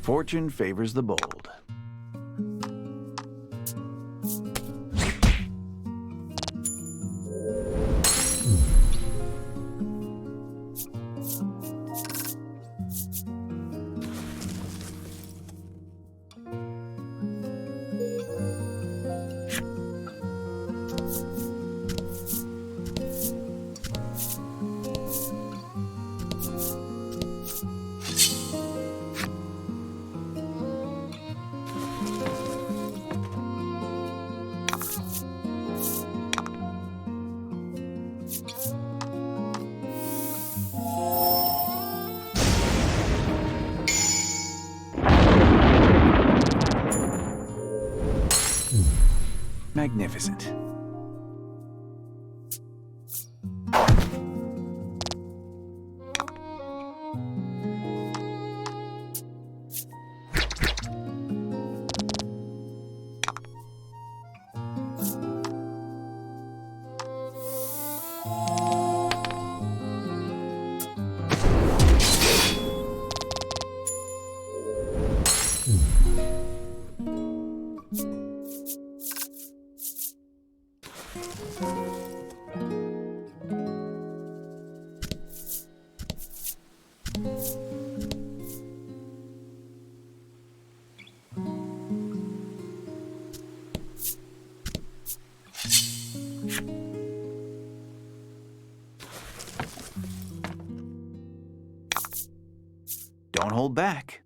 Speaker 1: Fortune favors the bold. Magnificent. Don't hold back.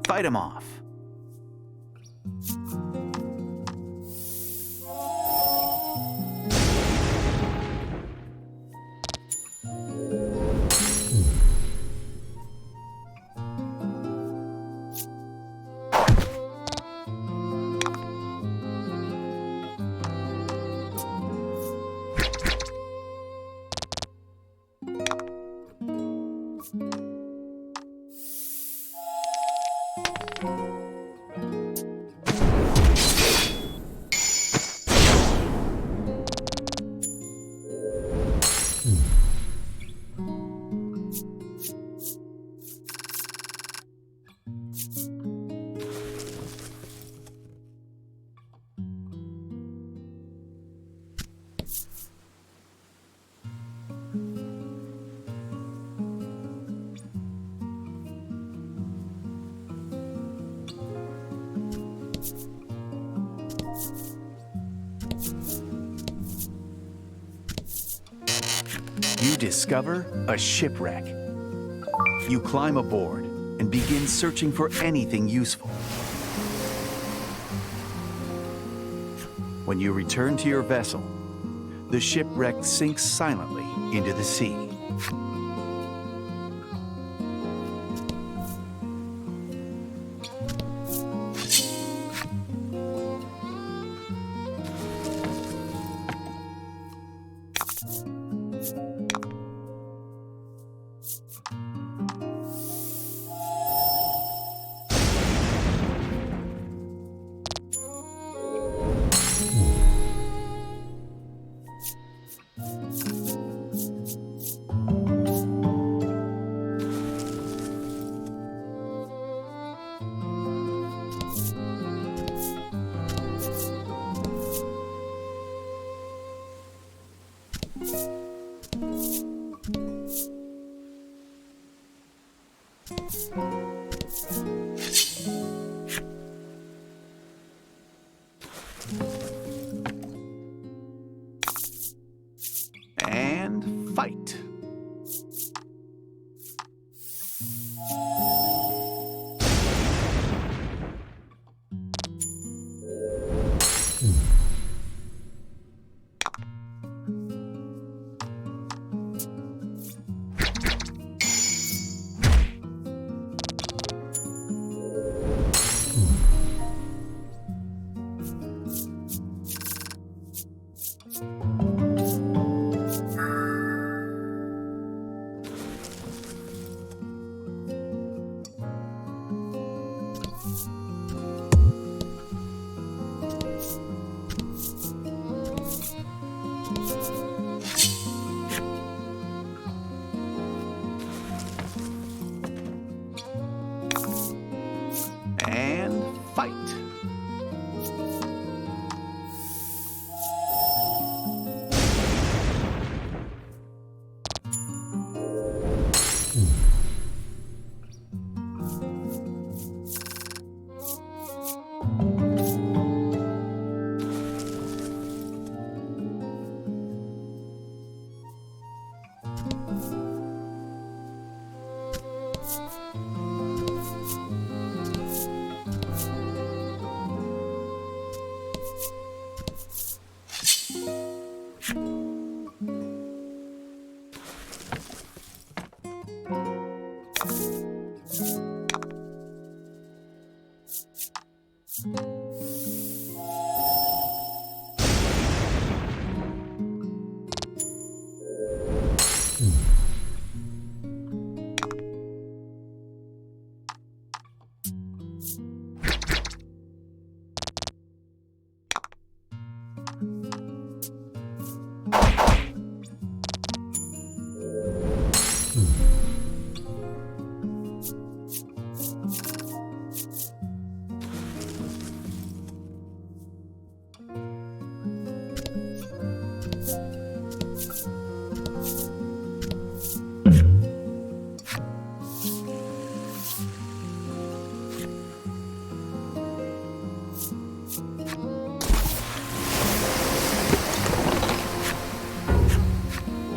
Speaker 1: Fight him off. You discover a shipwreck. You climb aboard and begin searching for anything useful. When you return to your vessel, the shipwreck sinks silently into the sea. And fight.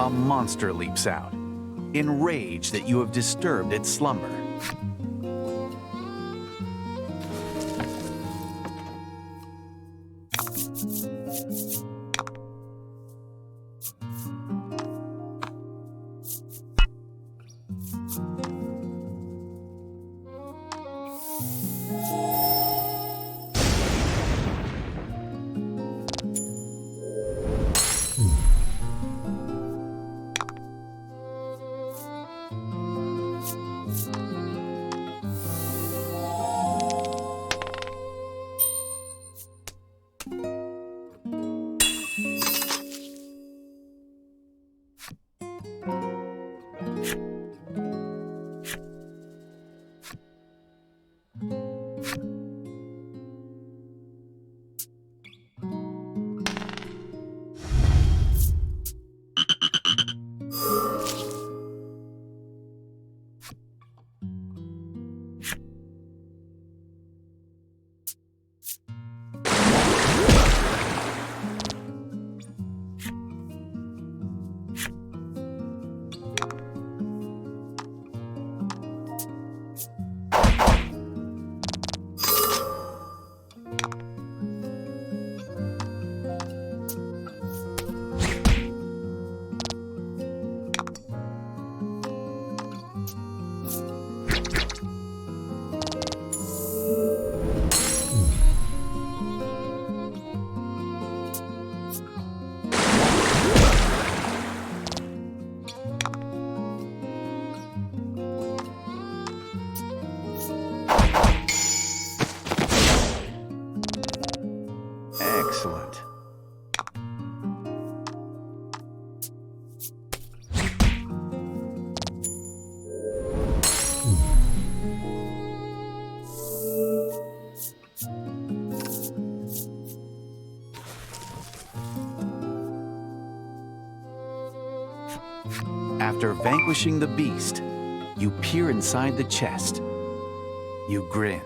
Speaker 1: A monster leaps out, enraged that you have disturbed its slumber. Excellent. After vanquishing the beast, you peer inside the chest. You grin,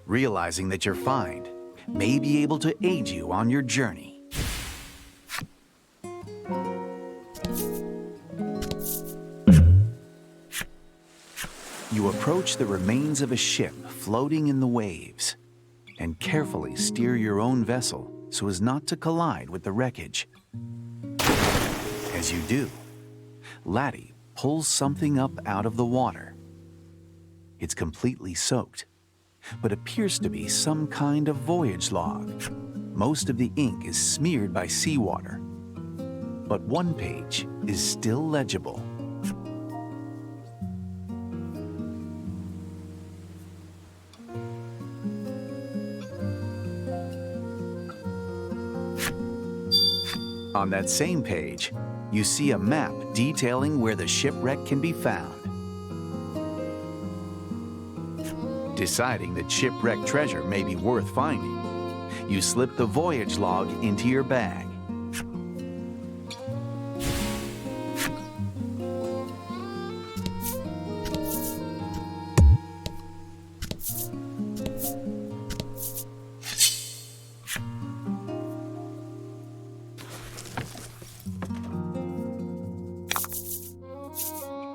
Speaker 1: realizing that your find may be able to aid you on your journey. You approach the remains of a ship floating in the waves and carefully steer your own vessel so as not to collide with the wreckage. As you do, Laddie pulls something up out of the water. It's completely soaked, but appears to be some kind of voyage log. Most of the ink is smeared by seawater, but one page is still legible. On that same page, you see a map detailing where the shipwreck can be found. Deciding that shipwreck treasure may be worth finding, you slip the voyage log into your bag.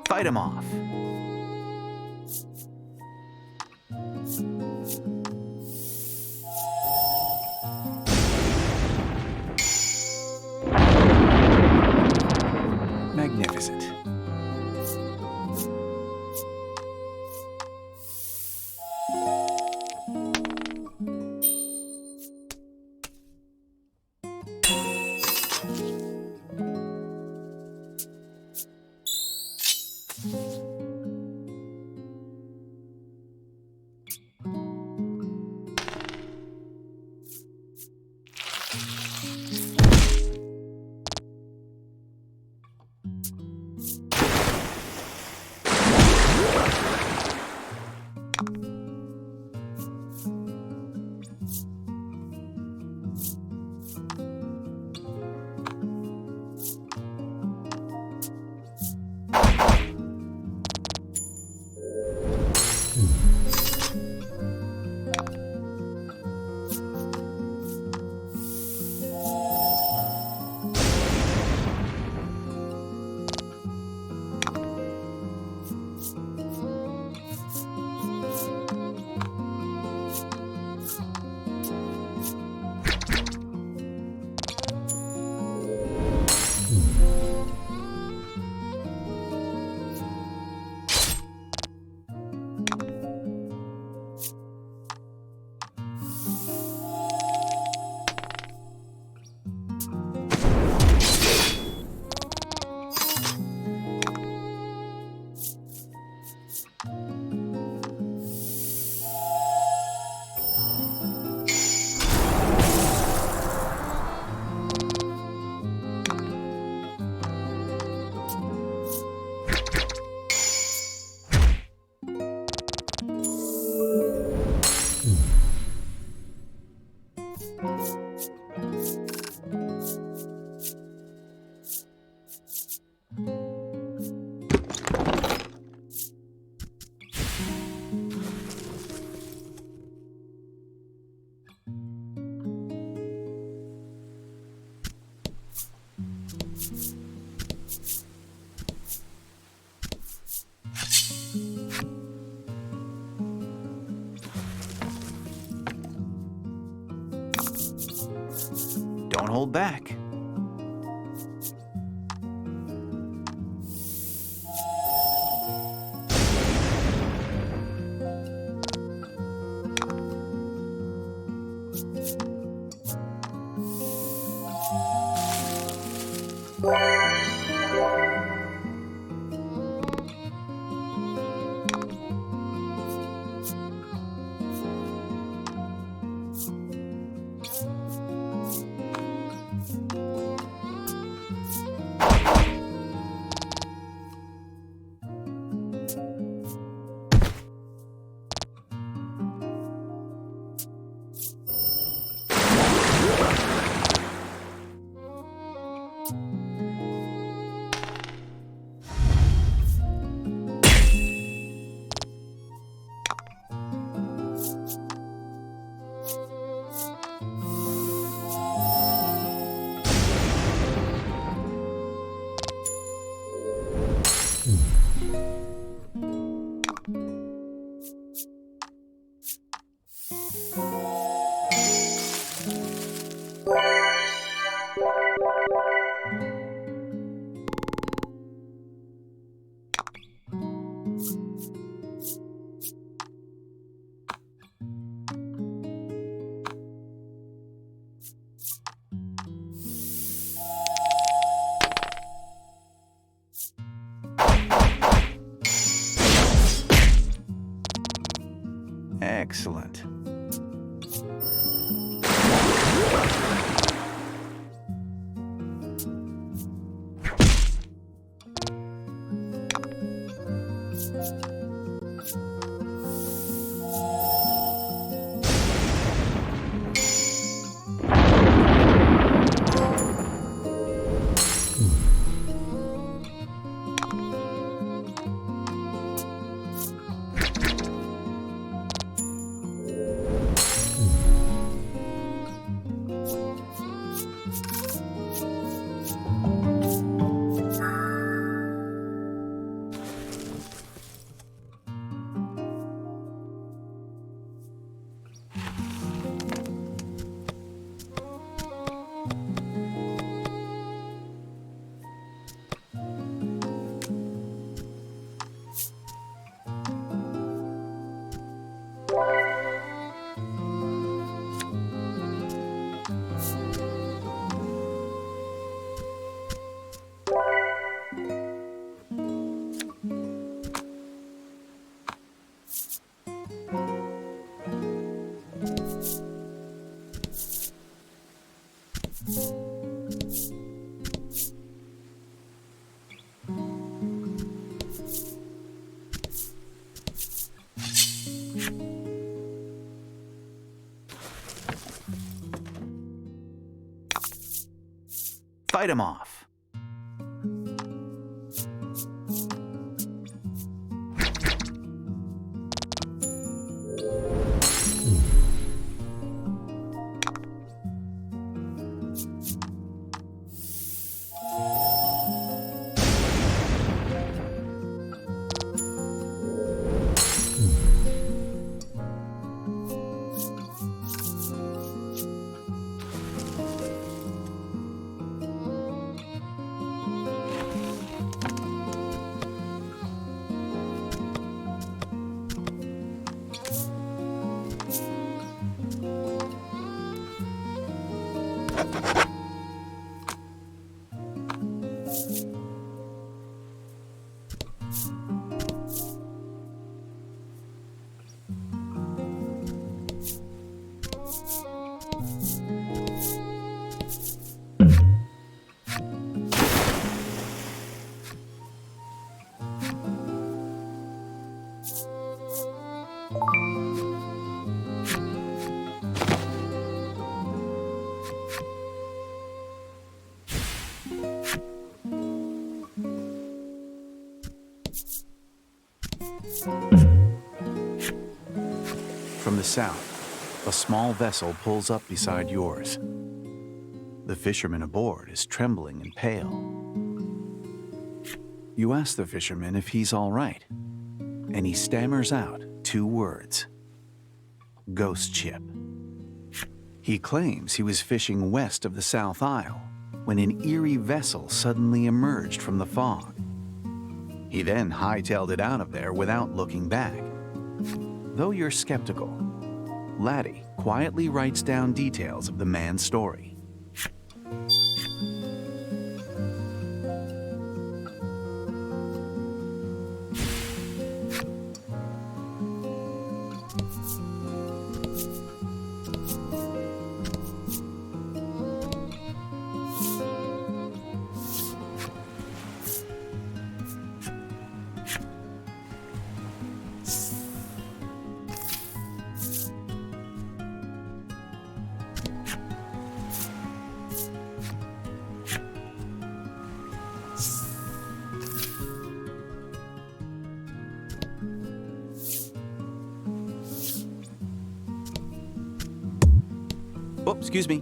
Speaker 1: Fight him off. Magnificent. Don't hold back. Excellent. Fight him off. From the south, a small vessel pulls up beside yours. The fisherman aboard is trembling and pale. You ask the fisherman if he's all right, and he stammers out 2 words. Ghost ship. He claims he was fishing west of the South Isle when an eerie vessel suddenly emerged from the fog. He then hightailed it out of there without looking back. Though you're skeptical, Laddie quietly writes down details of the man's story. Oh, excuse me.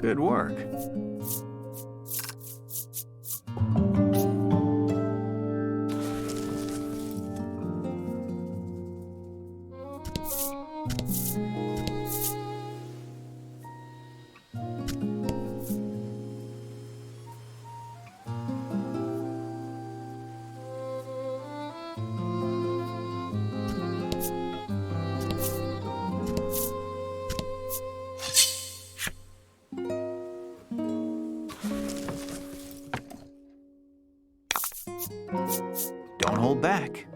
Speaker 1: Good work. Don't hold back.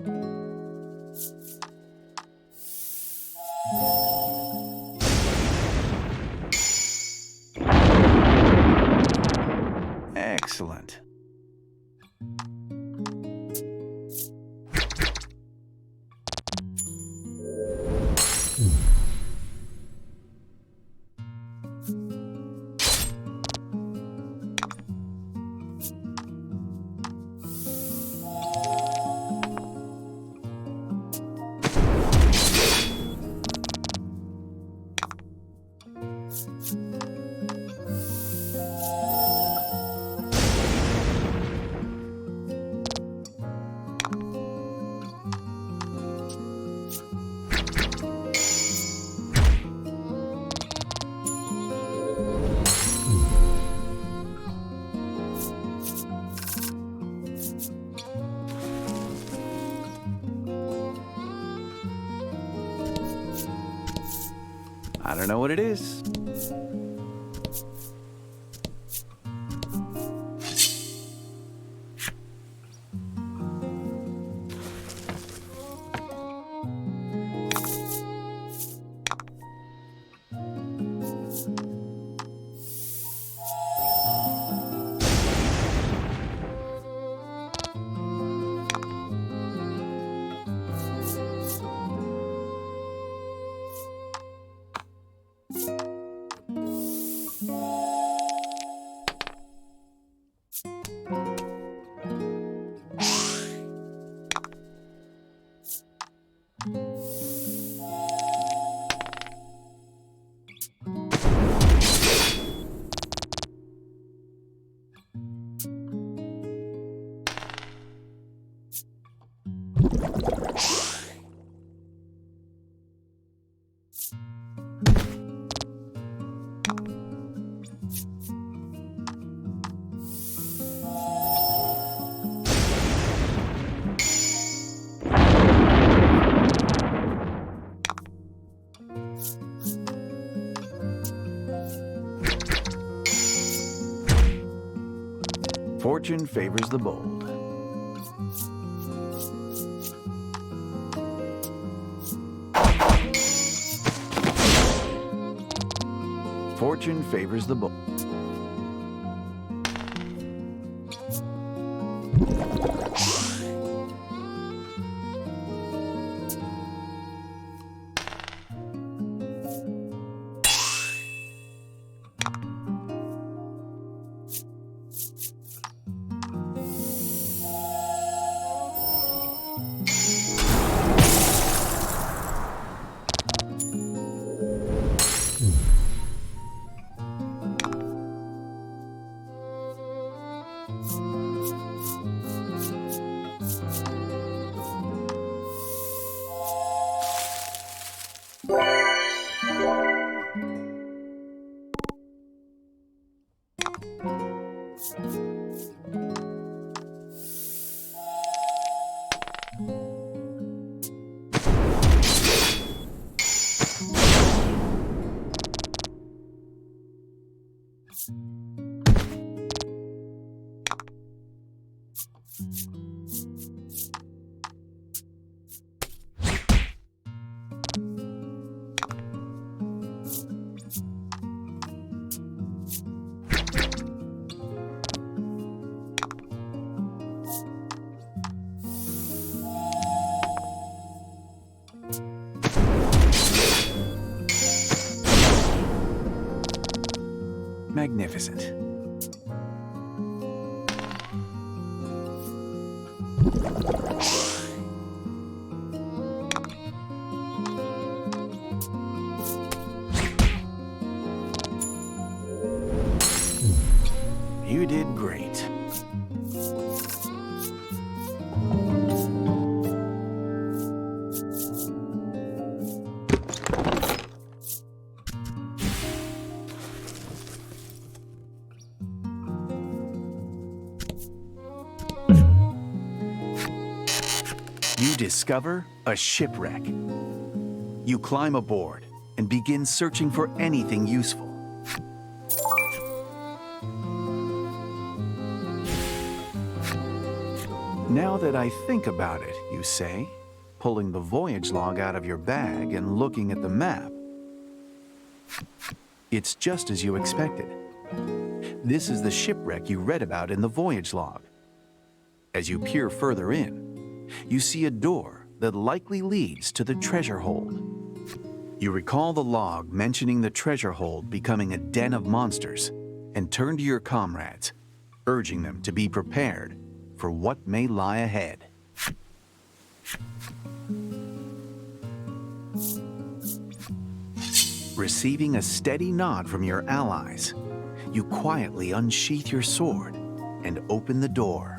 Speaker 1: Excellent. I don't know what it is. Fortune favors the bold. Fortune favors the bold. Magnificent. You did great. You discover a shipwreck. You climb aboard and begin searching for anything useful. Now that I think about it, you say, pulling the voyage log out of your bag and looking at the map. It's just as you expected. This is the shipwreck you read about in the voyage log. As you peer further in, you see a door that likely leads to the treasure hold. You recall the log mentioning the treasure hold becoming a den of monsters and turn to your comrades, urging them to be prepared for what may lie ahead. Receiving a steady nod from your allies, you quietly unsheath your sword and open the door.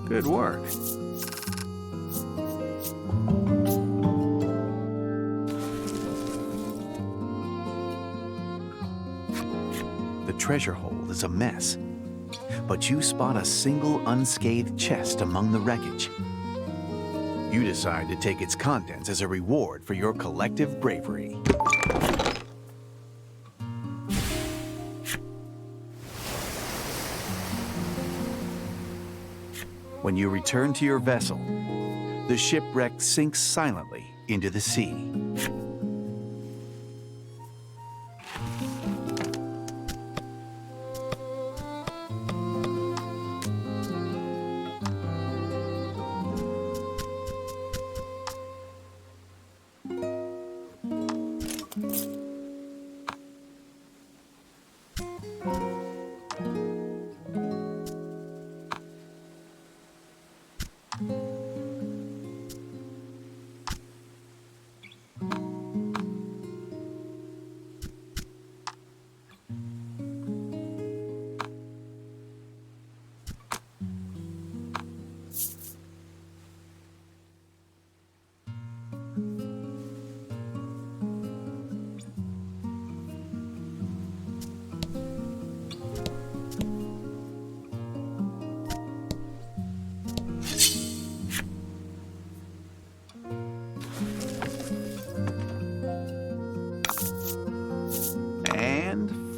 Speaker 1: Good work. The treasure hold is a mess, but you spot a single unscathed chest among the wreckage. You decide to take its contents as a reward for your collective bravery. When you return to your vessel, the shipwreck sinks silently into the sea.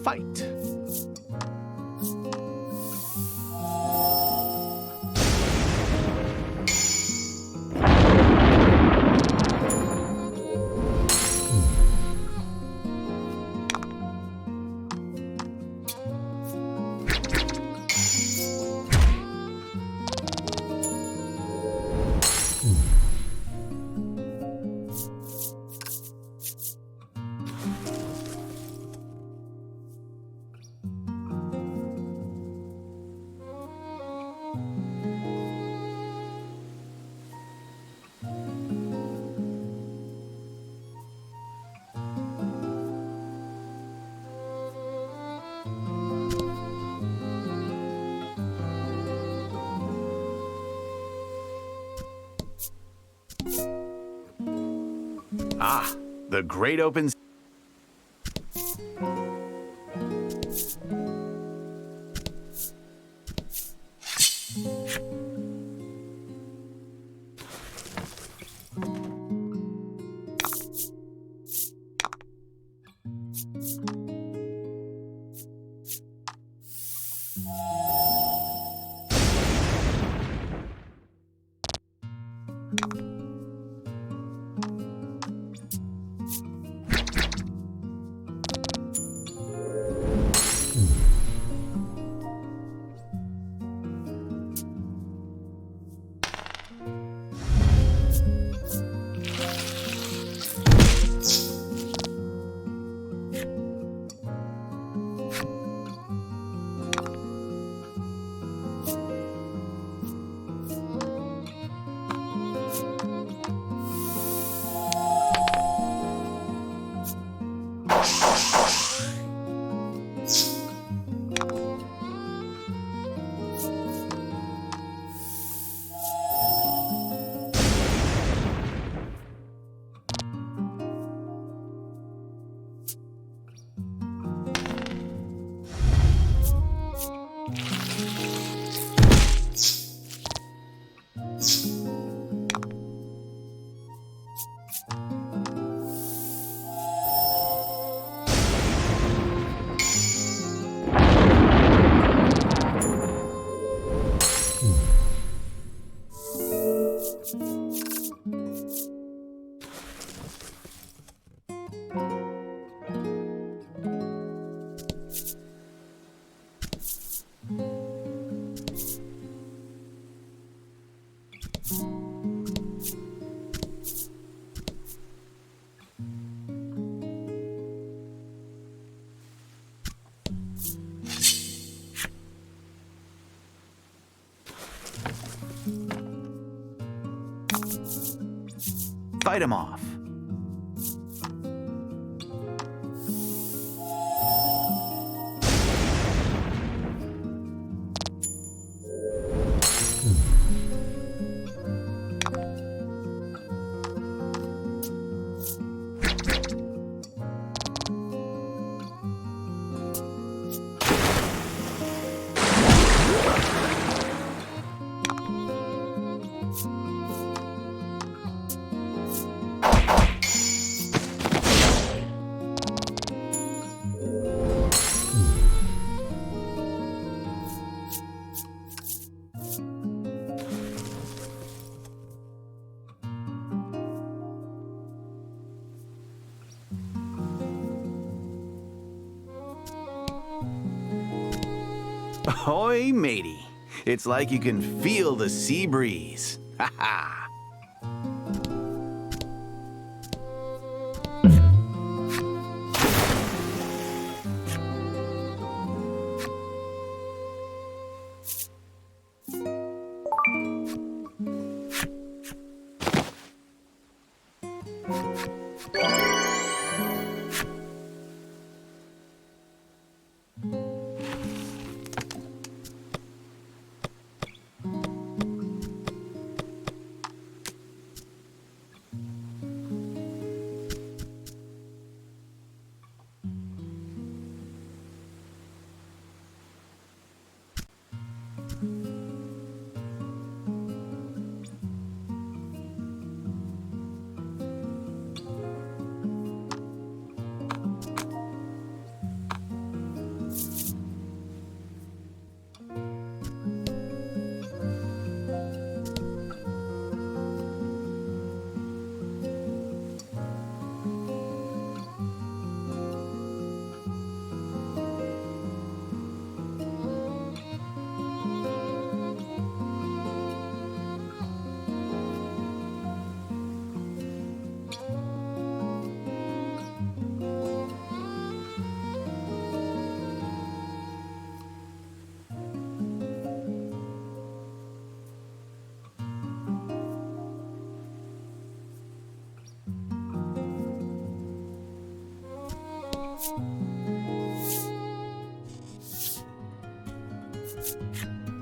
Speaker 1: fight. Ah, the great open... Fight him off. Ahoy, matey. It's like you can feel the sea breeze. Ha ha.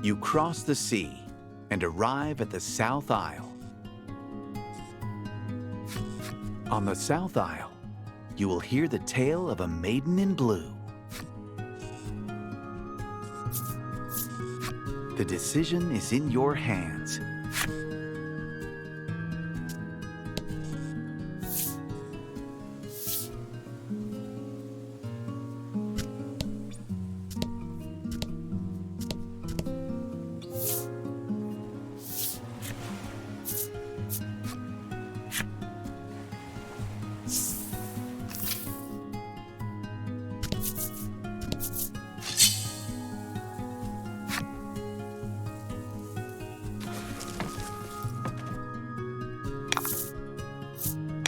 Speaker 1: You cross the sea and arrive at the South Aisle. On the South Aisle, you will hear the tale of a maiden in blue. The decision is in your hands.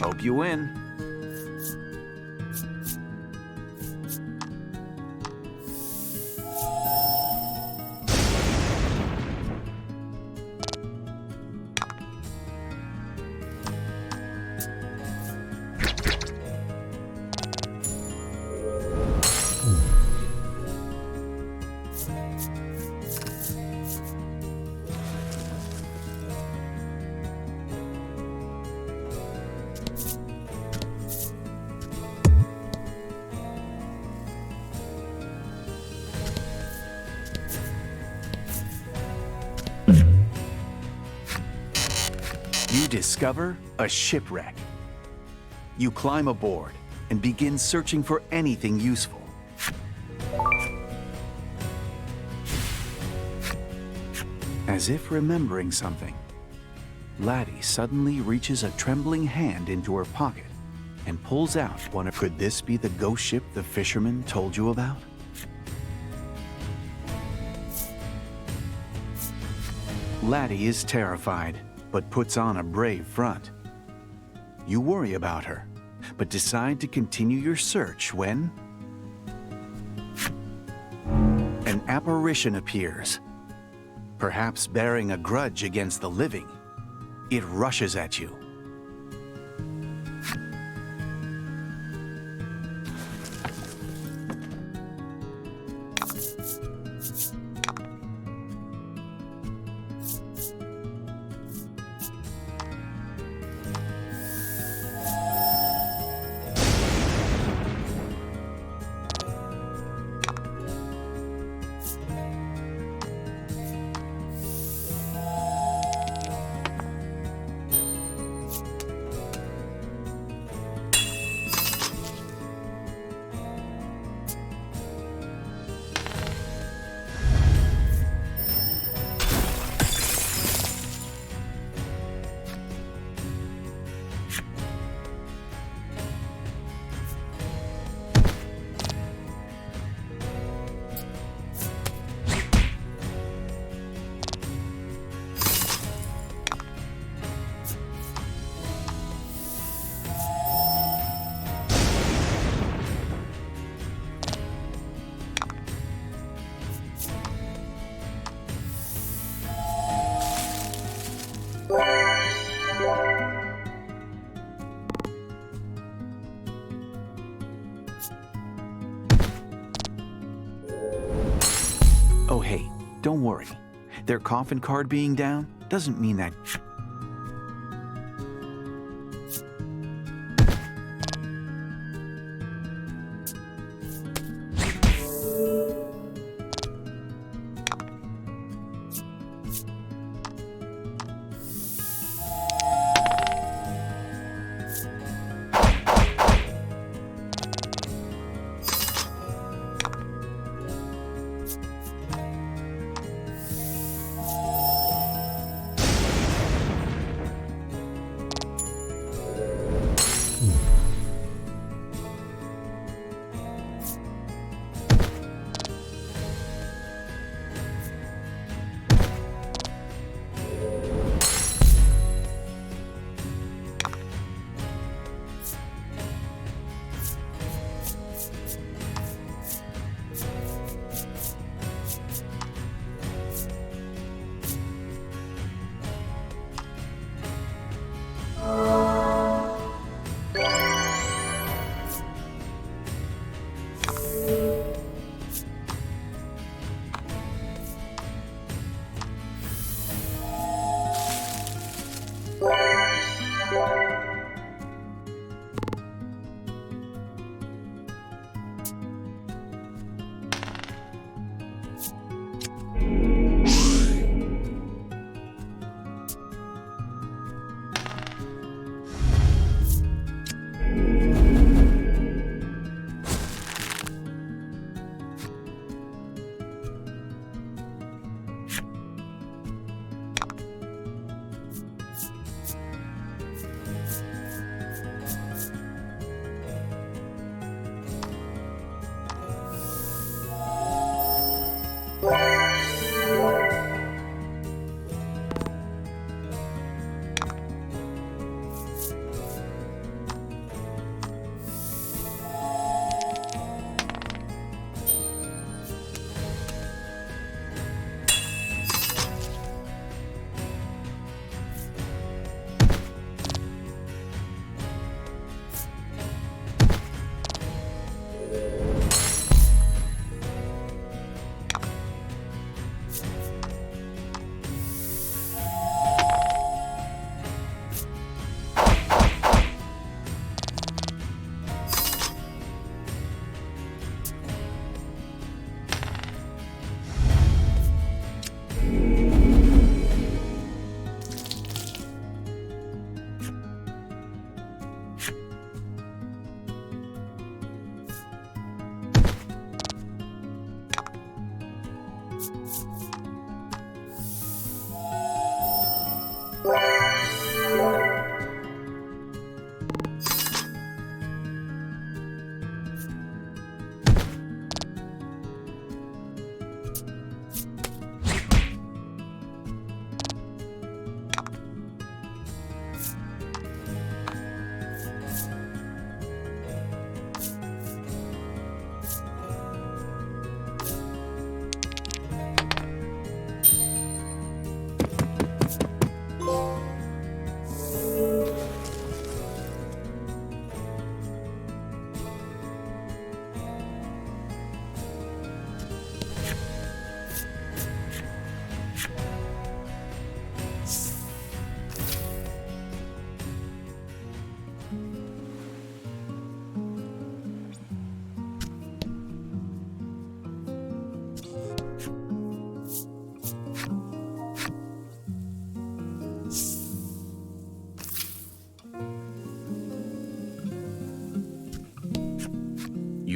Speaker 1: Hope you win. You discover a shipwreck. You climb aboard and begin searching for anything useful. As if remembering something, Laddie suddenly reaches a trembling hand into her pocket and pulls out one of... Could this be the ghost ship the fisherman told you about? Laddie is terrified, but puts on a brave front. You worry about her, but decide to continue your search when an apparition appears, perhaps bearing a grudge against the living. It rushes at you. Oh, hey, don't worry. Their coffin card being down doesn't mean that...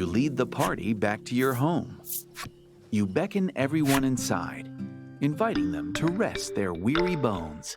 Speaker 1: You lead the party back to your home. You beckon everyone inside, inviting them to rest their weary bones.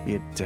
Speaker 1: It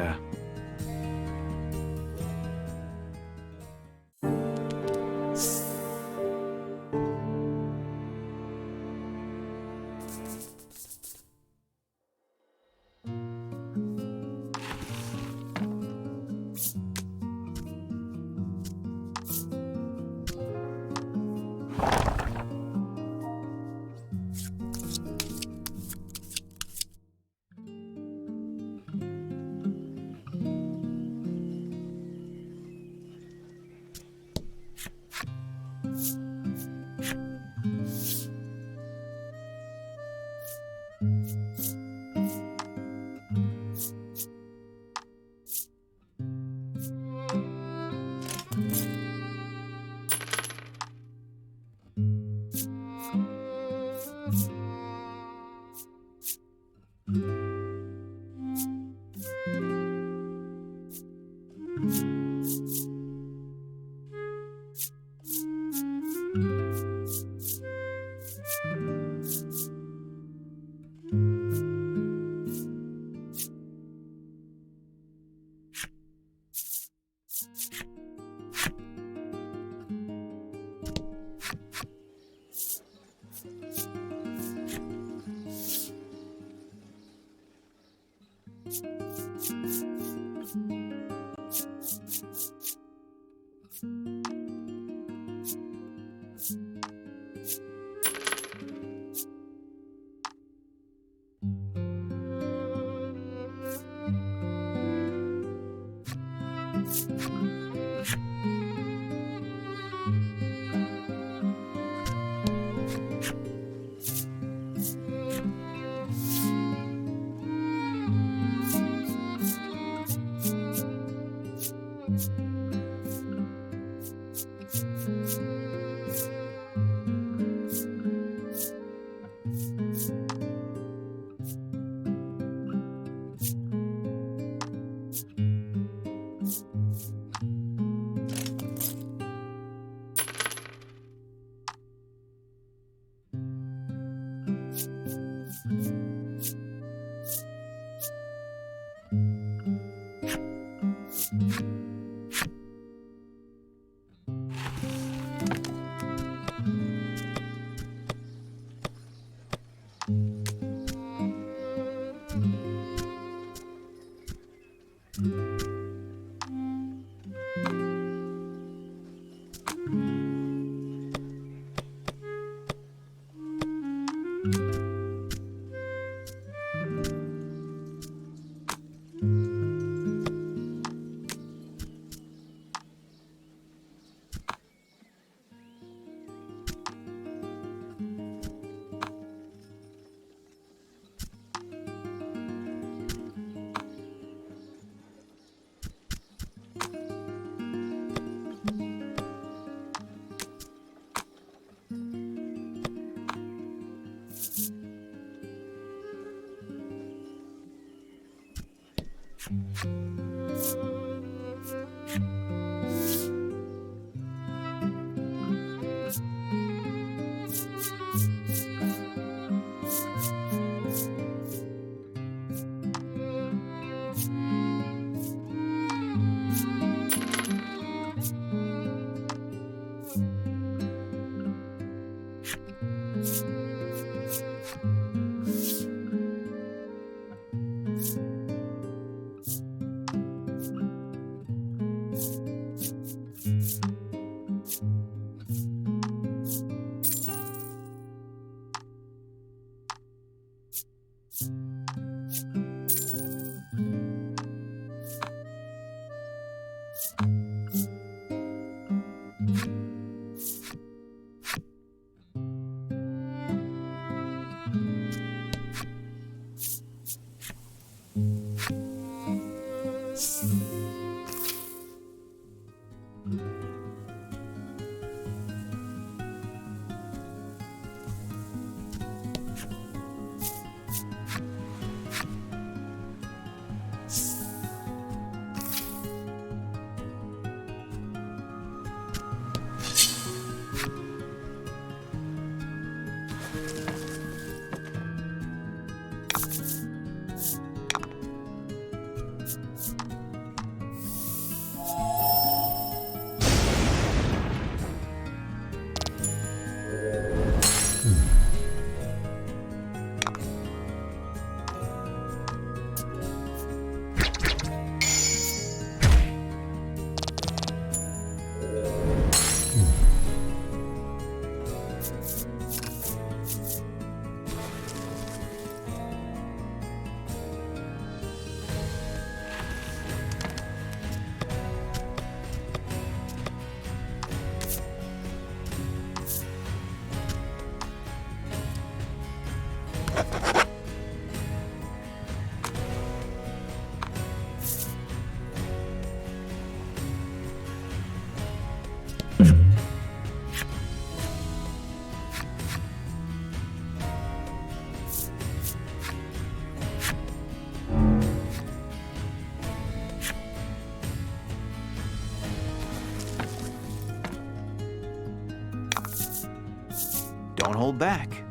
Speaker 1: Don't hold back.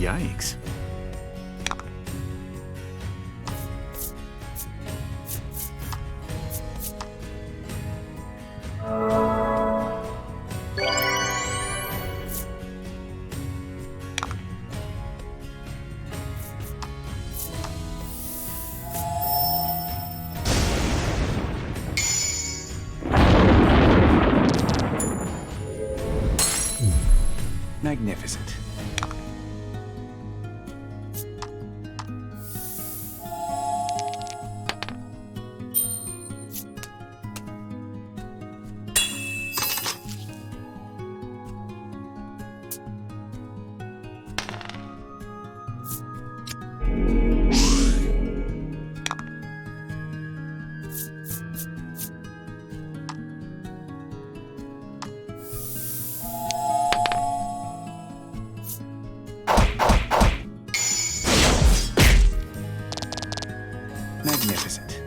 Speaker 1: Yikes. Magnificent. Magnificent.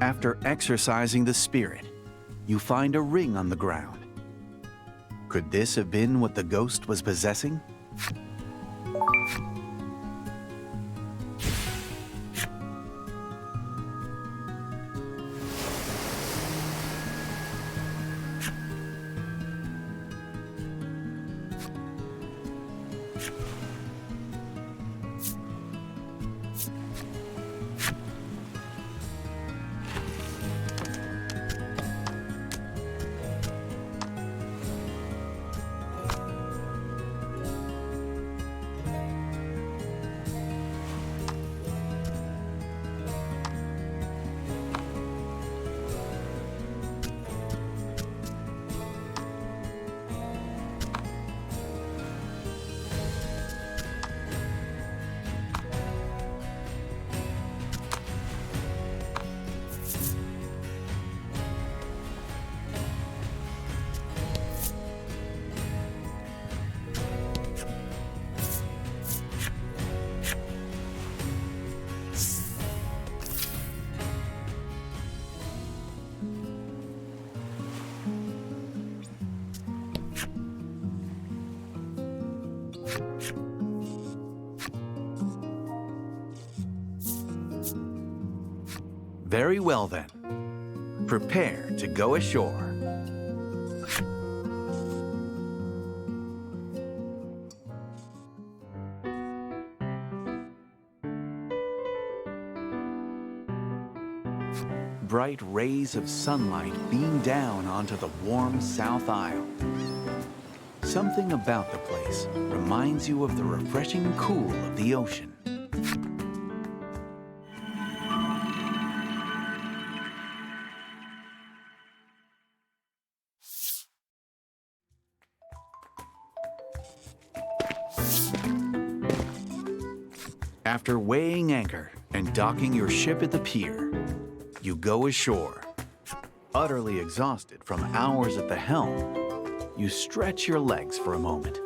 Speaker 1: After exorcising the spirit, you find a ring on the ground. Could this have been what the ghost was possessing? Very well then. Prepare to go ashore. Bright rays of sunlight beam down onto the warm South Isle. Something about the place reminds you of the refreshing cool of the ocean. After weighing anchor and docking your ship at the pier, you go ashore. Utterly exhausted from hours at the helm, you stretch your legs for a moment,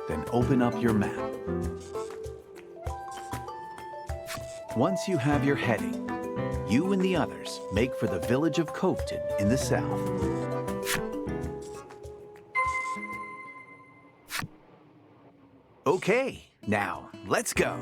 Speaker 1: then open up your map. Once you have your heading, you and the others make for the village of Coveton in the south. Okay, now let's go.